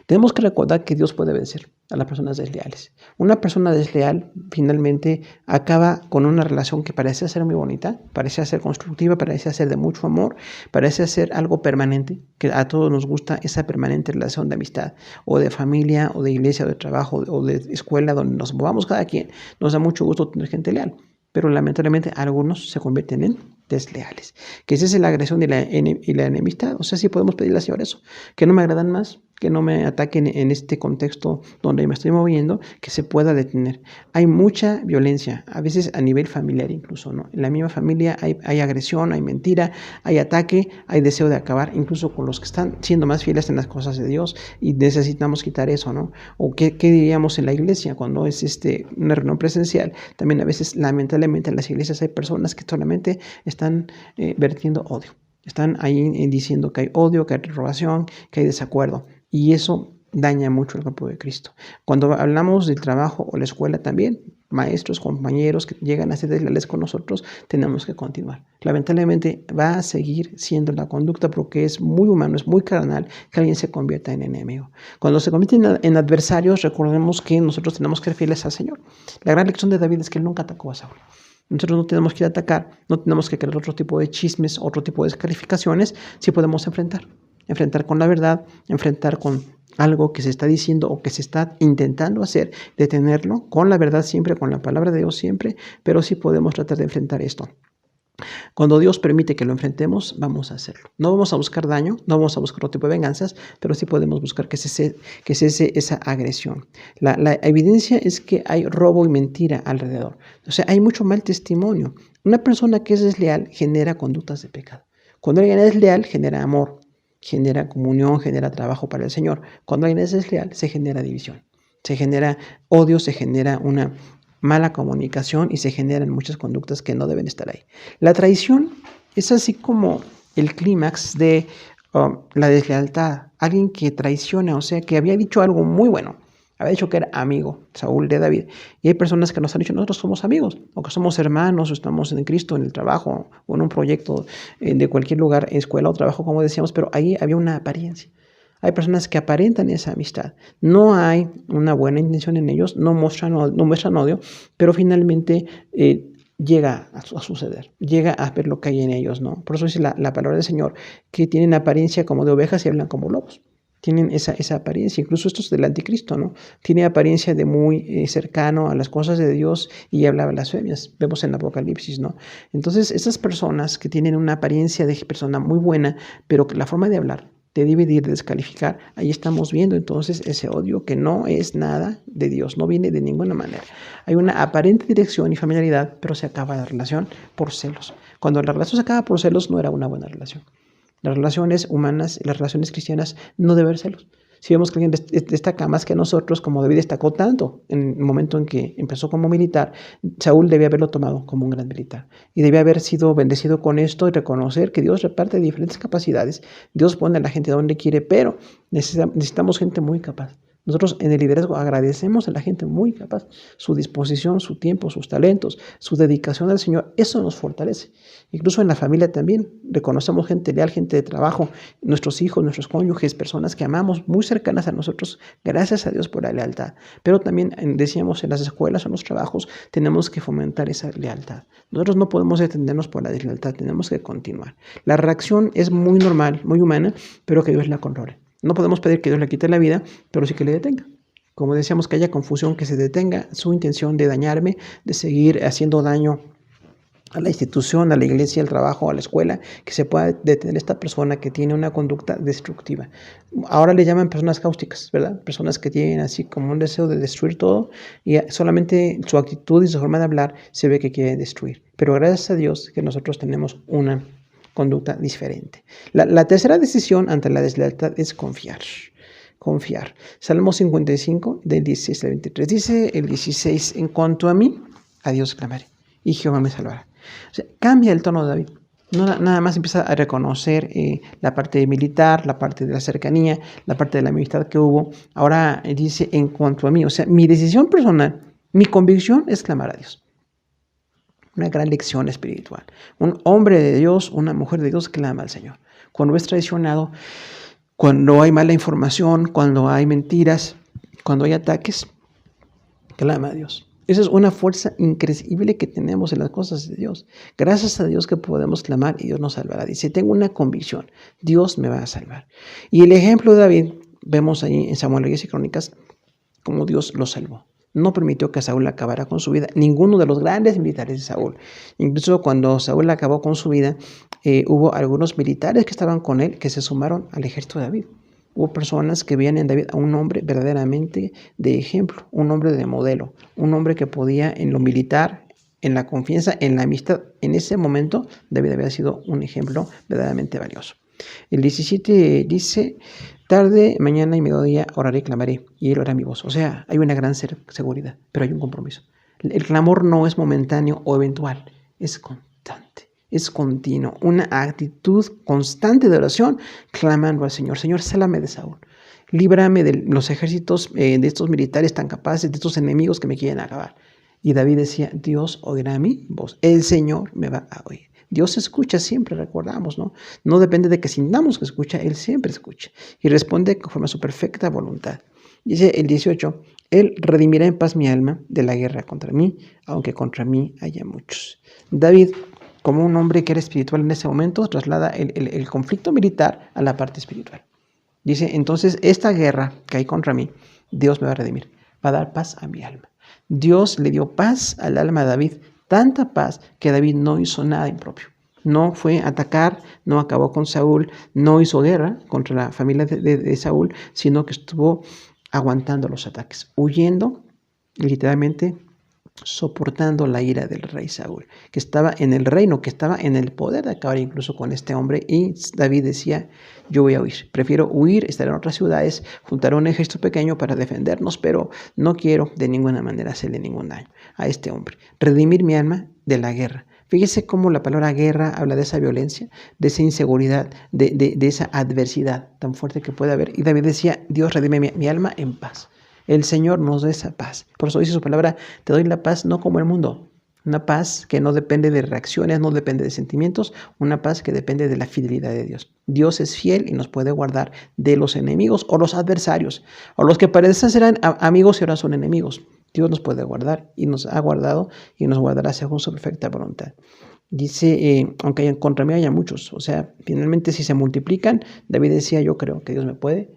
Tenemos que recordar que Dios puede vencer a las personas desleales. Una persona desleal finalmente acaba con una relación que parece ser muy bonita, parece ser constructiva, parece ser de mucho amor, parece ser algo permanente, que a todos nos gusta esa permanente relación de amistad, o de familia, o de iglesia, o de trabajo, o de escuela, donde nos movamos cada quien. Nos da mucho gusto tener gente leal, pero lamentablemente algunos se convierten en desleales. Que esa es la agresión y la enemistad. O sea, sí podemos pedirle al Señor eso, que no me agradan más, que no me ataquen en este contexto donde me estoy moviendo, que se pueda detener. Hay mucha violencia, a veces a nivel familiar incluso, ¿no? En la misma familia hay agresión, hay mentira, hay ataque, hay deseo de acabar, incluso con los que están siendo más fieles en las cosas de Dios, y necesitamos quitar eso, ¿no? O qué diríamos en la iglesia cuando es una reunión presencial. También a veces, lamentablemente, en las iglesias hay personas que solamente están vertiendo odio. Están ahí diciendo que hay odio, que hay reprobación, que hay desacuerdo. Y eso daña mucho el cuerpo de Cristo. Cuando hablamos del trabajo o la escuela también, maestros, compañeros que llegan a ser desleales con nosotros, tenemos que continuar. Lamentablemente va a seguir siendo la conducta porque es muy humano, es muy carnal que alguien se convierta en enemigo. Cuando se convierten en adversarios, recordemos que nosotros tenemos que ser fieles al Señor. La gran lección de David es que él nunca atacó a Saúl. Nosotros no tenemos que ir a atacar, no tenemos que crear otro tipo de chismes, otro tipo de descalificaciones, si podemos enfrentar con la verdad, enfrentar con algo que se está diciendo o que se está intentando hacer, detenerlo con la verdad siempre, con la palabra de Dios siempre, pero sí podemos tratar de enfrentar esto. Cuando Dios permite que lo enfrentemos, vamos a hacerlo. No vamos a buscar daño, no vamos a buscar otro tipo de venganzas, pero sí podemos buscar que cese esa agresión. La evidencia es que hay robo y mentira alrededor. O sea, hay mucho mal testimonio. Una persona que es desleal genera conductas de pecado. Cuando alguien es leal, genera amor, genera comunión, genera trabajo para el Señor. Cuando alguien es desleal, se genera división, se genera odio, se genera una mala comunicación y se generan muchas conductas que no deben estar ahí. La traición es así como el clímax de la deslealtad. Alguien que traiciona, o sea, que había dicho algo muy bueno, había dicho que era amigo, Saúl de David, y hay personas que nos han dicho, nosotros somos amigos, o que somos hermanos, o estamos en Cristo, en el trabajo, o en un proyecto de cualquier lugar, escuela o trabajo, como decíamos, pero ahí había una apariencia. Hay personas que aparentan esa amistad. No hay una buena intención en ellos, no muestran odio, pero finalmente llega a suceder, llega a ver lo que hay en ellos, ¿no? Por eso dice la palabra del Señor, que tienen apariencia como de ovejas y hablan como lobos. Tienen esa apariencia, incluso esto es del anticristo, ¿no? Tiene apariencia de muy cercano a las cosas de Dios y habla blasfemias. Vemos en Apocalipsis, ¿no? Entonces, esas personas que tienen una apariencia de persona muy buena, pero que la forma de hablar, de dividir, de descalificar, ahí estamos viendo entonces ese odio que no es nada de Dios, no viene de ninguna manera. Hay una aparente dirección y familiaridad, pero se acaba la relación por celos. Cuando la relación se acaba por celos, no era una buena relación. Las relaciones humanas, las relaciones cristianas, no deben ser celos. Si vemos que alguien destaca más que nosotros, como David destacó tanto en el momento en que empezó como militar, Saúl debía haberlo tomado como un gran militar. Y debía haber sido bendecido con esto y reconocer que Dios reparte diferentes capacidades. Dios pone a la gente donde quiere, pero necesitamos gente muy capaz. Nosotros en el liderazgo agradecemos a la gente muy capaz, su disposición, su tiempo, sus talentos, su dedicación al Señor. Eso nos fortalece. Incluso en la familia también reconocemos gente leal, gente de trabajo, nuestros hijos, nuestros cónyuges, personas que amamos muy cercanas a nosotros. Gracias a Dios por la lealtad. Pero también decíamos en las escuelas o en los trabajos tenemos que fomentar esa lealtad. Nosotros no podemos detenernos por la deslealtad, tenemos que continuar. La reacción es muy normal, muy humana, pero que Dios la controle. No podemos pedir que Dios le quite la vida, pero sí que le detenga. Como decíamos, que haya confusión, que se detenga su intención de dañarme, de seguir haciendo daño a la institución, a la iglesia, al trabajo, a la escuela, que se pueda detener esta persona que tiene una conducta destructiva. Ahora le llaman personas cáusticas, ¿verdad? Personas que tienen así como un deseo de destruir todo y solamente su actitud y su forma de hablar se ve que quieren destruir. Pero gracias a Dios que nosotros tenemos una conducta diferente. La tercera decisión ante la deslealtad es confiar. Confiar. Salmo 55, del 16 al 23. Dice el 16, en cuanto a mí, a Dios clamaré y Jehová me salvará. O sea, cambia el tono de David. No, nada más empieza a reconocer la parte militar, la parte de la cercanía, la parte de la amistad que hubo. Ahora dice, en cuanto a mí, o sea, mi decisión personal, mi convicción es clamar a Dios. Una gran lección espiritual. Un hombre de Dios, una mujer de Dios clama al Señor. Cuando es traicionado, cuando hay mala información, cuando hay mentiras, cuando hay ataques, clama a Dios. Esa es una fuerza increíble que tenemos en las cosas de Dios. Gracias a Dios que podemos clamar y Dios nos salvará. Dice, tengo una convicción, Dios me va a salvar. Y el ejemplo de David, vemos ahí en Samuel y Crónicas, cómo Dios lo salvó. No permitió que Saúl acabara con su vida. Ninguno de los grandes militares de Saúl. Incluso cuando Saúl acabó con su vida, hubo algunos militares que estaban con él que se sumaron al ejército de David. Hubo personas que veían en David a un hombre verdaderamente de ejemplo, un hombre de modelo, un hombre que podía en lo militar, en la confianza, en la amistad. En ese momento David había sido un ejemplo verdaderamente valioso. El 17 dice, tarde, mañana y mediodía oraré y clamaré, y él oirá mi voz. O sea, hay una gran seguridad, pero hay un compromiso. El clamor no es momentáneo o eventual, es constante, es continuo. Una actitud constante de oración, clamando al Señor. Señor, sálvame de Saúl. Líbrame de los ejércitos, de estos militares tan capaces, de estos enemigos que me quieren acabar. Y David decía, Dios oirá mi voz, el Señor me va a oír. Dios escucha siempre, recordamos, ¿no? No depende de que sintamos que escucha, Él siempre escucha y responde conforme a su perfecta voluntad. Dice el 18, Él redimirá en paz mi alma de la guerra contra mí, aunque contra mí haya muchos. David, como un hombre que era espiritual en ese momento, traslada el conflicto militar a la parte espiritual. Dice, entonces esta guerra que hay contra mí, Dios me va a redimir, va a dar paz a mi alma. Dios le dio paz al alma de David, tanta paz que David no hizo nada impropio. No fue a atacar, no acabó con Saúl, no hizo guerra contra la familia de Saúl, sino que estuvo aguantando los ataques, huyendo, literalmente soportando la ira del rey Saúl, que estaba en el reino, que estaba en el poder de acabar incluso con este hombre. Y David decía, yo voy a huir, prefiero huir, estar en otras ciudades, juntar un ejército pequeño para defendernos, pero no quiero de ninguna manera hacerle ningún daño a este hombre. Redimir mi alma de la guerra. Fíjese cómo la palabra guerra habla de esa violencia, de esa inseguridad, de esa adversidad tan fuerte que puede haber. Y David decía, Dios redime mi alma en paz. El Señor nos da esa paz. Por eso dice su palabra, te doy la paz no como el mundo. Una paz que no depende de reacciones, no depende de sentimientos, una paz que depende de la fidelidad de Dios. Dios es fiel y nos puede guardar de los enemigos o los adversarios, o los que parecen ser amigos y ahora son enemigos. Dios nos puede guardar y nos ha guardado y nos guardará según su perfecta voluntad. Dice, aunque contra mí haya muchos, o sea, finalmente si se multiplican, David decía, yo creo que Dios me puede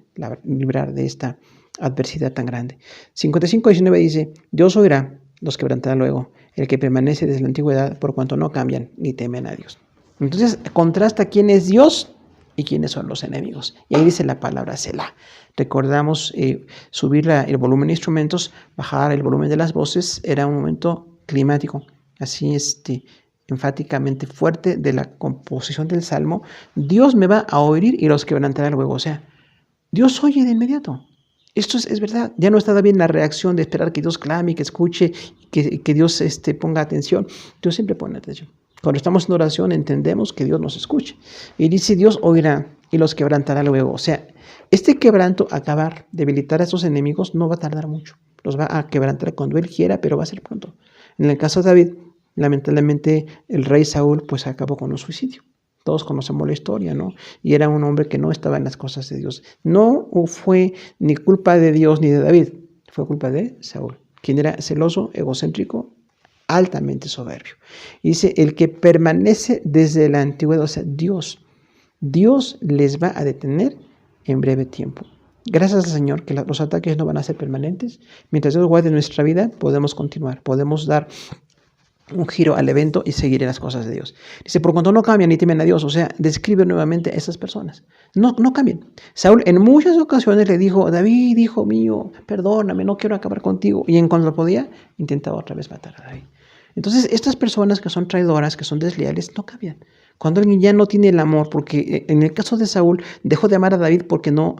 librar de esta adversidad tan grande. 55:19 dice, Dios oirá, los quebrantará luego, el que permanece desde la antigüedad, por cuanto no cambian ni temen a Dios. Entonces contrasta quién es Dios y quiénes son los enemigos. Y ahí dice la palabra Selah. Recordamos subir el volumen de instrumentos, bajar el volumen de las voces, era un momento climático, así enfáticamente fuerte de la composición del salmo. Dios me va a oír y los quebrantará luego. O sea, Dios oye de inmediato. Esto es verdad. Ya no está bien la reacción de esperar que Dios clame, que escuche, que Dios ponga atención. Dios siempre pone atención. Cuando estamos en oración entendemos que Dios nos escucha. Y dice, Dios oirá y los quebrantará luego. O sea, este quebranto, acabar, debilitar a esos enemigos, no va a tardar mucho. Los va a quebrantar cuando él quiera, pero va a ser pronto. En el caso de David, lamentablemente, el rey Saúl pues acabó con un suicidio. Todos conocemos la historia, ¿no? Y era un hombre que no estaba en las cosas de Dios. No fue ni culpa de Dios ni de David, fue culpa de Saúl, quien era celoso, egocéntrico, altamente soberbio. Y dice, el que permanece desde la antigüedad, o sea, Dios les va a detener en breve tiempo. Gracias al Señor que los ataques no van a ser permanentes. Mientras Dios guarde nuestra vida, podemos continuar, podemos dar un giro al evento y seguir en las cosas de Dios. Dice, por cuanto no cambian ni temen a Dios, o sea, describe nuevamente a esas personas. No cambian. Saúl en muchas ocasiones le dijo, David, hijo mío, perdóname, no quiero acabar contigo. Y en cuanto podía, intentaba otra vez matar a David. Entonces, estas personas que son traidoras, que son desleales, no cambian. Cuando alguien ya no tiene el amor, porque en el caso de Saúl, dejó de amar a David porque no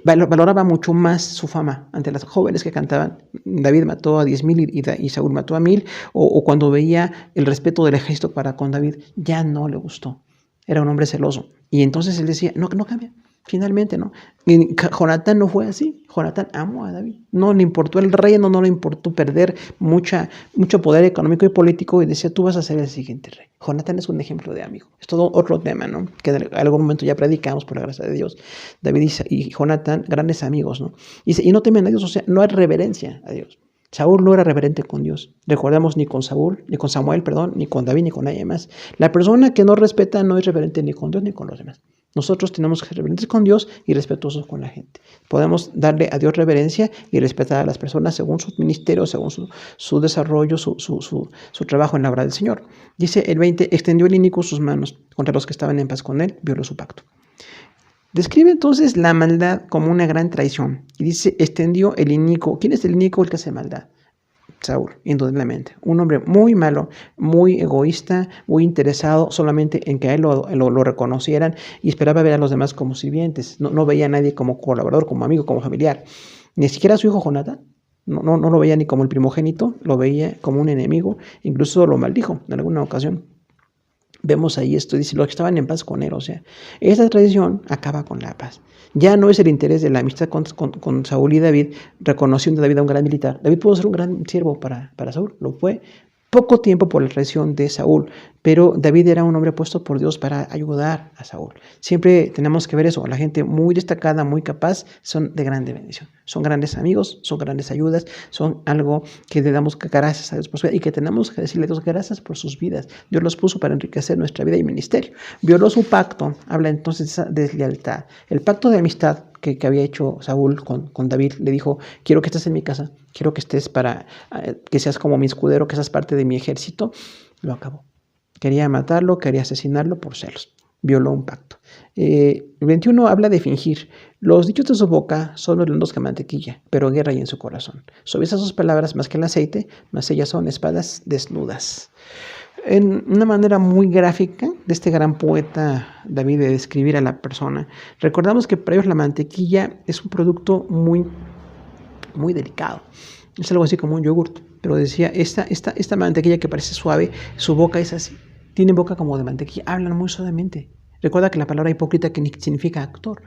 valoraba mucho más su fama ante las jóvenes que cantaban, David mató a 10,000 y Saúl mató a 1,000, o cuando veía el respeto del ejército para con David, ya no le gustó. Era un hombre celoso. Y entonces él decía, no cambia. Finalmente, ¿no? Y Jonatán no fue así. Jonatán amó a David. No le importó el reino, no le importó perder mucho poder económico y político y decía, tú vas a ser el siguiente rey. Jonatán es un ejemplo de amigo. Es todo otro tema, ¿no? Que en algún momento ya predicamos por la gracia de Dios. David y Jonatán, grandes amigos, ¿no? Y no temen a Dios, o sea, no hay reverencia a Dios. Saúl no era reverente con Dios. Recordamos ni con Samuel, ni con David, ni con nadie más. La persona que no respeta no es reverente ni con Dios ni con los demás. Nosotros tenemos que ser reverentes con Dios y respetuosos con la gente. Podemos darle a Dios reverencia y respetar a las personas según su ministerio, según su desarrollo, su trabajo en la obra del Señor. Dice el 20, extendió el inicuo sus manos contra los que estaban en paz con él, violó su pacto. Describe entonces la maldad como una gran traición. Y dice, extendió el inicuo. ¿Quién es el inicuo? El que hace maldad. Saúl, indudablemente. Un hombre muy malo, muy egoísta, muy interesado solamente en que a él lo reconocieran y esperaba ver a los demás como sirvientes. No veía a nadie como colaborador, como amigo, como familiar. Ni siquiera a su hijo Jonatán. No lo veía ni como el primogénito, lo veía como un enemigo. Incluso lo maldijo en alguna ocasión. Vemos ahí esto, dice, los que estaban en paz con él, o sea, esta tradición acaba con la paz. Ya no es el interés de la amistad con Saúl y David, reconociendo a David a un gran militar. David pudo ser un gran siervo para Saúl, lo fue poco tiempo por la traición de Saúl, pero David era un hombre puesto por Dios para ayudar a Saúl. Siempre tenemos que ver eso, la gente muy destacada, muy capaz, son de grande bendición. Son grandes amigos, son grandes ayudas, son algo que le damos gracias a Dios por su vida y que tenemos que decirle a Dios gracias por sus vidas. Dios los puso para enriquecer nuestra vida y ministerio. Violó su pacto, habla entonces de esa deslealtad. El pacto de amistad que había hecho Saúl con David, le dijo, quiero que estés en mi casa, quiero que estés para que seas como mi escudero, que seas parte de mi ejército. Lo acabó. Quería matarlo, quería asesinarlo por celos. Violó un pacto. El 21 habla de fingir. Los dichos de su boca son los blandos que mantequilla, pero guerra hay en su corazón. Suaviza sus palabras más que el aceite, mas ellas son espadas desnudas. En una manera muy gráfica de este gran poeta David de describir a la persona, recordamos que para ellos la mantequilla es un producto muy, muy delicado. Es algo así como un yogurt, pero decía, esta mantequilla que parece suave, su boca es así, tiene boca como de mantequilla, hablan muy suavemente. Recuerda que la palabra hipócrita significa actor,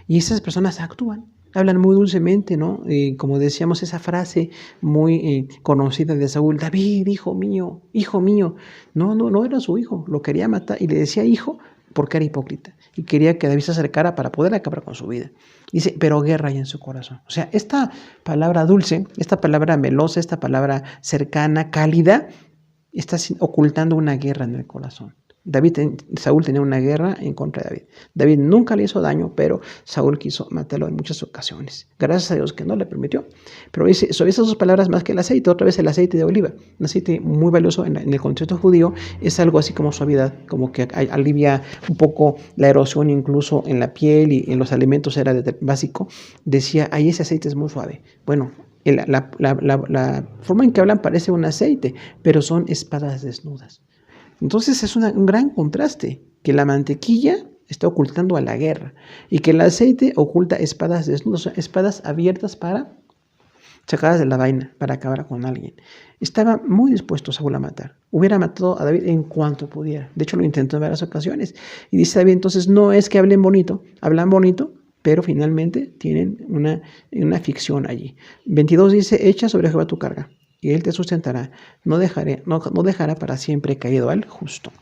y esas personas actúan. Hablan muy dulcemente, ¿no? Como decíamos, esa frase muy conocida de Saúl, David, hijo mío, hijo mío. No era su hijo, lo quería matar y le decía hijo porque era hipócrita y quería que David se acercara para poder acabar con su vida. Dice, pero guerra hay en su corazón. O sea, esta palabra dulce, esta palabra melosa, esta palabra cercana, cálida, está ocultando una guerra en el corazón. Saúl tenía una guerra en contra de David. David nunca le hizo daño, pero Saúl quiso matarlo en muchas ocasiones. Gracias a Dios que no le permitió. Pero dice, suaviza sus palabras más que el aceite, otra vez el aceite de oliva. Un aceite muy valioso en el contexto judío, es algo así como suavidad, como que alivia un poco la erosión incluso en la piel y en los alimentos era básico. Decía, ahí ese aceite es muy suave. Bueno, la forma en que hablan parece un aceite, pero son espadas desnudas. Entonces es un gran contraste, que la mantequilla está ocultando a la guerra y que el aceite oculta espadas desnudas, espadas abiertas para sacadas de la vaina para acabar con alguien. Estaba muy dispuesto Saúl a matar. Hubiera matado a David en cuanto pudiera. De hecho, lo intentó en varias ocasiones. Y dice David, entonces no es que hablan bonito, pero finalmente tienen una ficción allí. 22 dice, echa sobre Jehová tu carga, y él te sustentará. No dejará para siempre caído al justo.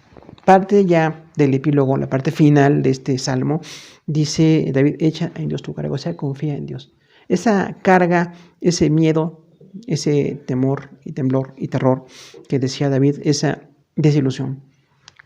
Parte ya del epílogo, la parte final de este salmo, dice David, echa en Dios tu carga, o sea, confía en Dios. Esa carga, ese miedo, ese temor y temblor y terror que decía David, esa desilusión,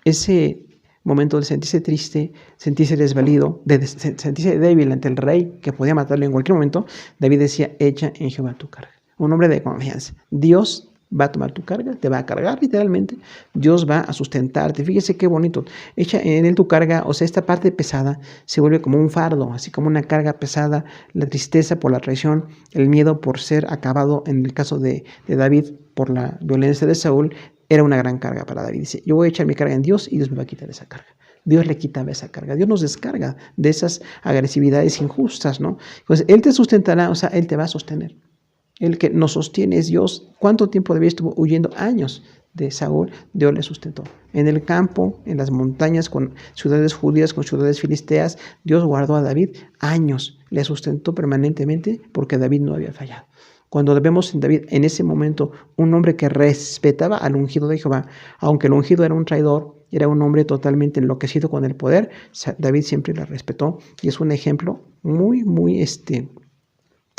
ese momento de sentirse triste, sentirse desvalido, de sentirse débil ante el rey que podía matarlo en cualquier momento, David decía, echa en Jehová tu carga. Un hombre de confianza. Dios va a tomar tu carga, te va a cargar literalmente, Dios va a sustentarte. Fíjese qué bonito, echa en él tu carga, o sea, esta parte pesada se vuelve como un fardo, así como una carga pesada, la tristeza por la traición, el miedo por ser acabado, en el caso de David, por la violencia de Saúl, era una gran carga para David. Dice, yo voy a echar mi carga en Dios y Dios me va a quitar esa carga. Dios le quitaba esa carga. Dios nos descarga de esas agresividades injustas, ¿no? Pues Él te sustentará, o sea, Él te va a sostener. El que nos sostiene es Dios. ¿Cuánto tiempo David estuvo huyendo? Años de Saúl. Dios le sustentó. En el campo, en las montañas, con ciudades judías, con ciudades filisteas, Dios guardó a David años. Le sustentó permanentemente porque David no había fallado. Cuando vemos en David, en ese momento, un hombre que respetaba al ungido de Jehová, aunque el ungido era un traidor, era un hombre totalmente enloquecido con el poder, David siempre le respetó y es un ejemplo muy, muy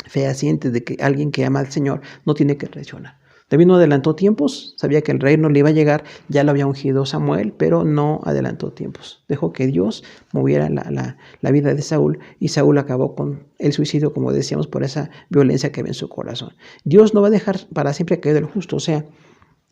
fehaciente de que alguien que ama al Señor no tiene que traicionar. David no adelantó tiempos, sabía que el rey no le iba a llegar, ya lo había ungido Samuel, pero no adelantó tiempos. Dejó que Dios moviera la vida de Saúl y Saúl acabó con el suicidio, como decíamos, por esa violencia que había en su corazón. Dios no va a dejar para siempre caer el justo, o sea,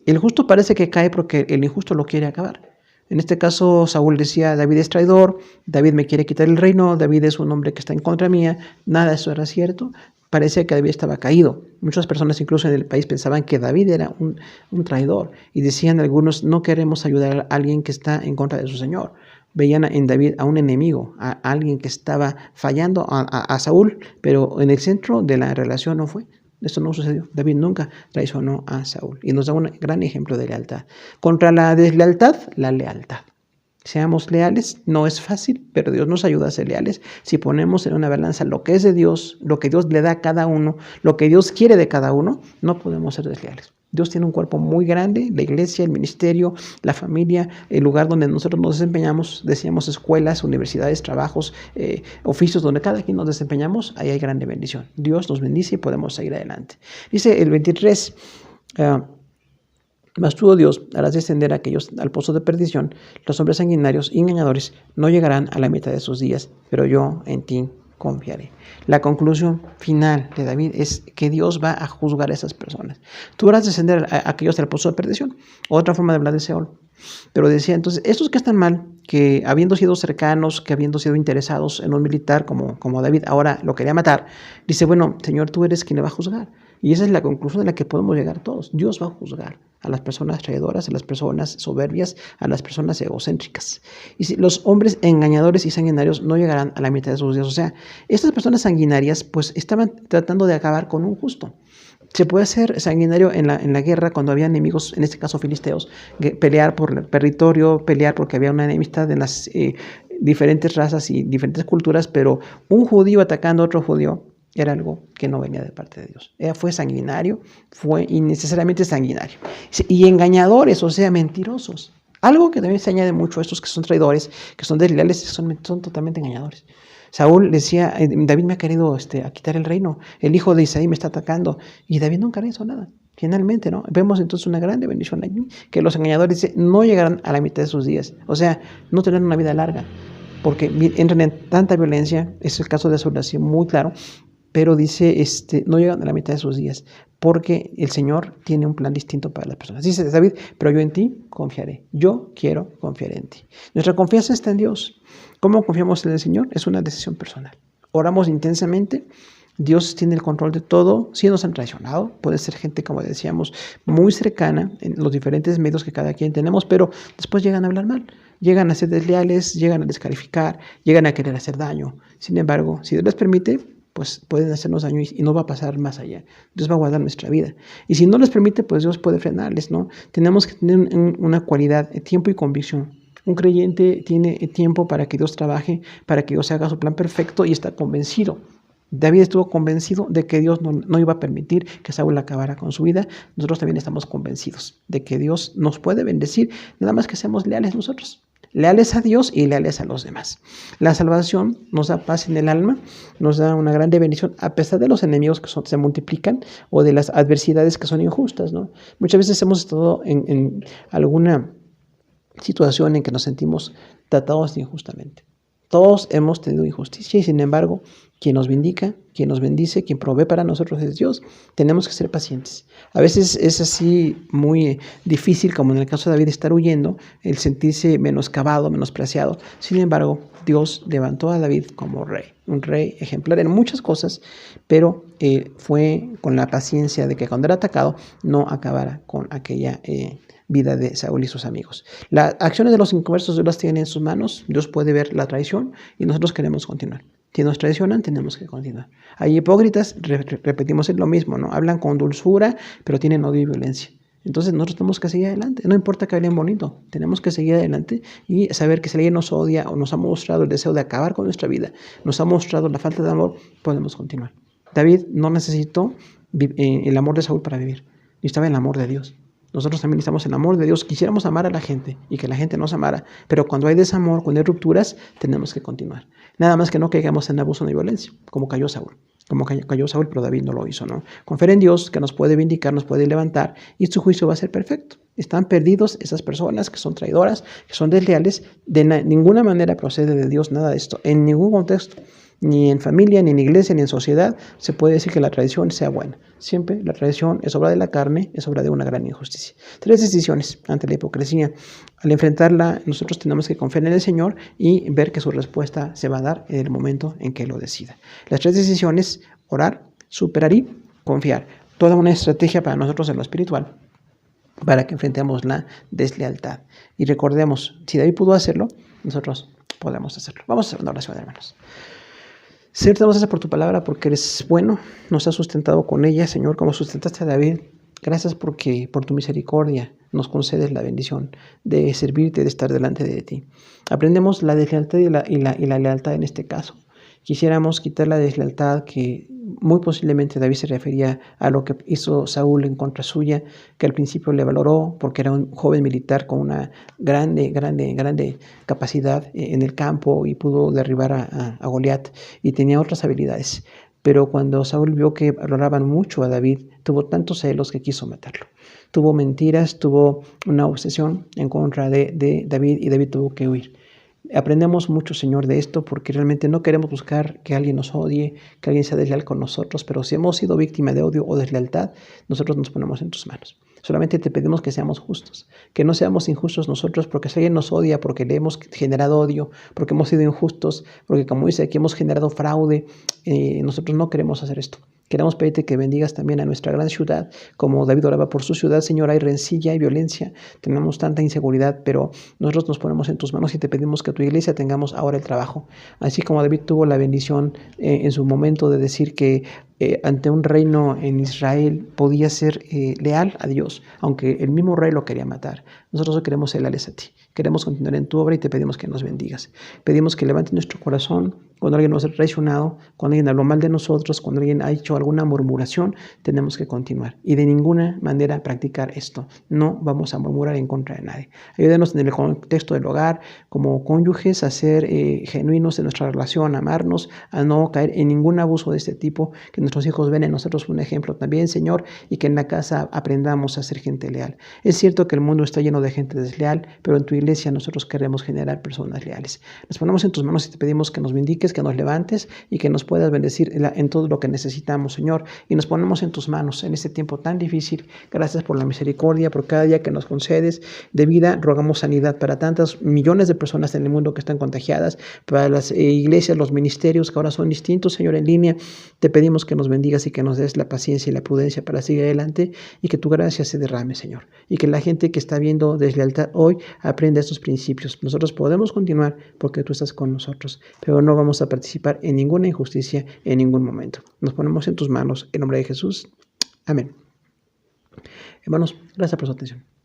el justo parece que cae porque el injusto lo quiere acabar. En este caso, Saúl decía, David es traidor, David me quiere quitar el reino, David es un hombre que está en contra mía, nada de eso era cierto. Parecía que David estaba caído. Muchas personas incluso en el país pensaban que David era un traidor y decían algunos, no queremos ayudar a alguien que está en contra de su Señor. Veían en David a un enemigo, a alguien que estaba fallando a Saúl, pero en el centro de la relación no fue. Esto no sucedió. David nunca traicionó a Saúl y nos da un gran ejemplo de lealtad. Contra la deslealtad, la lealtad. Seamos leales, no es fácil, pero Dios nos ayuda a ser leales. Si ponemos en una balanza lo que es de Dios, lo que Dios le da a cada uno, lo que Dios quiere de cada uno, no podemos ser desleales. Dios tiene un cuerpo muy grande, la iglesia, el ministerio, la familia, el lugar donde nosotros nos desempeñamos, decíamos escuelas, universidades, trabajos, oficios, donde cada quien nos desempeñamos, ahí hay grande bendición. Dios nos bendice y podemos seguir adelante. Dice el 23, mas tú, oh Dios, harás descender a aquellos al pozo de perdición. Los hombres sanguinarios y engañadores no llegarán a la mitad de sus días, pero yo en ti confiaré. La conclusión final de David es que Dios va a juzgar a esas personas. Tú harás descender a aquellos al pozo de perdición. Otra forma de hablar de Seol. Pero decía, entonces, estos que están mal, que habiendo sido cercanos, que habiendo sido interesados en un militar como David, ahora lo quería matar, dice, bueno, Señor, tú eres quien le va a juzgar. Y esa es la conclusión de la que podemos llegar todos. Dios va a juzgar a las personas traidoras, a las personas soberbias, a las personas egocéntricas. Y si los hombres engañadores y sanguinarios no llegarán a la mitad de sus días. O sea, estas personas sanguinarias pues estaban tratando de acabar con un justo. Se puede ser sanguinario en la guerra cuando había enemigos, en este caso filisteos, pelear por el territorio, pelear porque había una enemistad en las diferentes razas y diferentes culturas, pero un judío atacando a otro judío era algo que no venía de parte de Dios. Fue sanguinario, fue innecesariamente sanguinario. Y engañadores, o sea, mentirosos. Algo que también se añade mucho a estos que son traidores, que son desleales, son totalmente engañadores. Saúl decía, David me ha querido a quitar el reino, el hijo de Isaí me está atacando, y David nunca le hizo nada. Finalmente, ¿no? Vemos entonces una grande bendición allí, que los engañadores no llegarán a la mitad de sus días, o sea, no tendrán una vida larga, porque entran en tanta violencia, es el caso de Saúl, así muy claro, pero dice, no llegan a la mitad de sus días, porque el Señor tiene un plan distinto para las personas. Dice David, pero yo en ti confiaré. Yo quiero confiar en ti. Nuestra confianza está en Dios. ¿Cómo confiamos en el Señor? Es una decisión personal. Oramos intensamente. Dios tiene el control de todo. Si nos han traicionado, puede ser gente, como decíamos, muy cercana en los diferentes medios que cada quien tenemos, pero después llegan a hablar mal. Llegan a ser desleales, llegan a descalificar, llegan a querer hacer daño. Sin embargo, si Dios les permite, pues pueden hacernos daño y no va a pasar más allá. Dios va a guardar nuestra vida. Y si no les permite, pues Dios puede frenarles, ¿no? Tenemos que tener una cualidad, tiempo y convicción. Un creyente tiene tiempo para que Dios trabaje, para que Dios haga su plan perfecto y está convencido. David estuvo convencido de que Dios no iba a permitir que Saúl acabara con su vida. Nosotros también estamos convencidos de que Dios nos puede bendecir, nada más que seamos leales nosotros. Leales a Dios y leales a los demás. La salvación nos da paz en el alma, nos da una grande bendición, a pesar de los enemigos que se multiplican o de las adversidades que son injustas, ¿no? Muchas veces hemos estado en alguna situación en que nos sentimos tratados injustamente. Todos hemos tenido injusticia y sin embargo, quien nos vindica, quien nos bendice, quien provee para nosotros es Dios. Tenemos que ser pacientes. A veces es así muy difícil, como en el caso de David, estar huyendo, el sentirse menoscabado, menospreciado. Sin embargo, Dios levantó a David como rey, un rey ejemplar en muchas cosas, pero fue con la paciencia de que cuando era atacado no acabara con aquella vida de Saúl y sus amigos. Las acciones de los inconversos Dios las tiene en sus manos. Dios puede ver la traición y nosotros queremos continuar. Si nos traicionan, tenemos que continuar. Hay hipócritas, repetimos es lo mismo, ¿no? Hablan con dulzura, pero tienen odio y violencia. Entonces nosotros tenemos que seguir adelante. No importa que hablen bonito, tenemos que seguir adelante y saber que si alguien nos odia o nos ha mostrado el deseo de acabar con nuestra vida, nos ha mostrado la falta de amor, podemos continuar. David no necesitó el amor de Saúl para vivir, necesitaba el amor de Dios. Nosotros también necesitamos el amor de Dios. Quisiéramos amar a la gente y que la gente nos amara, pero cuando hay desamor, cuando hay rupturas, tenemos que continuar. Nada más que no caigamos en abuso ni violencia, como cayó Saúl. Como cayó Saúl, pero David no lo hizo, ¿no? Confiar en Dios, que nos puede vindicar, nos puede levantar, y su juicio va a ser perfecto. Están perdidos esas personas que son traidoras, que son desleales. De ninguna manera procede de Dios nada de esto, en ningún contexto. Ni en familia, ni en iglesia, ni en sociedad se puede decir que la traición sea buena. Siempre la traición es obra de la carne, es obra de una gran injusticia. 3 decisiones ante la hipocresía. Al enfrentarla, nosotros tenemos que confiar en el Señor y ver que su respuesta se va a dar en el momento en que lo decida. Las 3 decisiones: orar, superar y confiar. Toda una estrategia para nosotros en lo espiritual, para que enfrentemos la deslealtad. Y recordemos, si David pudo hacerlo, nosotros podemos hacerlo. Vamos a hacer una oración, hermanos. Señor, te damos gracias por tu palabra, porque eres bueno, nos has sustentado con ella, Señor, como sustentaste a David. Gracias porque por tu misericordia nos concedes la bendición de servirte, de estar delante de ti. Aprendemos la deslealtad y la lealtad en este caso. Quisiéramos quitar la deslealtad que muy posiblemente David se refería a lo que hizo Saúl en contra suya, que al principio le valoró porque era un joven militar con una grande capacidad en el campo y pudo derribar a Goliat y tenía otras habilidades. Pero cuando Saúl vio que valoraban mucho a David, tuvo tantos celos que quiso matarlo. Tuvo mentiras, tuvo una obsesión en contra de David y David tuvo que huir. Aprendemos mucho, Señor, de esto porque realmente no queremos buscar que alguien nos odie, que alguien sea desleal con nosotros, pero si hemos sido víctima de odio o deslealtad, nosotros nos ponemos en tus manos. Solamente te pedimos que seamos justos, que no seamos injustos nosotros porque si alguien nos odia, porque le hemos generado odio, porque hemos sido injustos, porque como dice aquí hemos generado fraude, nosotros no queremos hacer esto. Queremos pedirte que bendigas también a nuestra gran ciudad, como David oraba por su ciudad. Señor, hay rencilla y violencia, tenemos tanta inseguridad, pero nosotros nos ponemos en tus manos y te pedimos que tu iglesia tengamos ahora el trabajo. Así como David tuvo la bendición en su momento de decir que ante un reino en Israel podía ser leal a Dios, aunque el mismo rey lo quería matar. Nosotros queremos ser leales a ti, queremos continuar en tu obra y te pedimos que nos bendigas. Pedimos que levantes nuestro corazón cuando alguien nos ha traicionado, cuando alguien habló mal de nosotros, cuando alguien ha hecho alguna murmuración, tenemos que continuar y de ninguna manera practicar esto. No vamos a murmurar en contra de nadie. Ayúdanos en el contexto del hogar, como cónyuges, a ser genuinos en nuestra relación, a amarnos, a no caer en ningún abuso de este tipo, que nuestros hijos ven en nosotros un ejemplo también, Señor, y que en la casa aprendamos a ser gente leal. Es cierto que el mundo está lleno de gente desleal, pero en tu iglesia nosotros queremos generar personas leales. Nos ponemos en tus manos y te pedimos que nos vindiques, que nos levantes y que nos puedas bendecir en todo lo que necesitamos, Señor. Y nos ponemos en tus manos en este tiempo tan difícil. Gracias por la misericordia, por cada día que nos concedes de vida. Rogamos sanidad para tantas millones de personas en el mundo que están contagiadas, para las iglesias, los ministerios que ahora son distintos, Señor, en línea. Te pedimos que nos bendigas y que nos des la paciencia y la prudencia para seguir adelante y que tu gracia se derrame, Señor. Y que la gente que está viendo deslealtad hoy aprenda estos principios. Nosotros podemos continuar porque tú estás con nosotros, pero no vamos vamos a participar en ninguna injusticia en ningún momento. Nos ponemos en tus manos, en nombre de Jesús. Amén. Hermanos, gracias por su atención.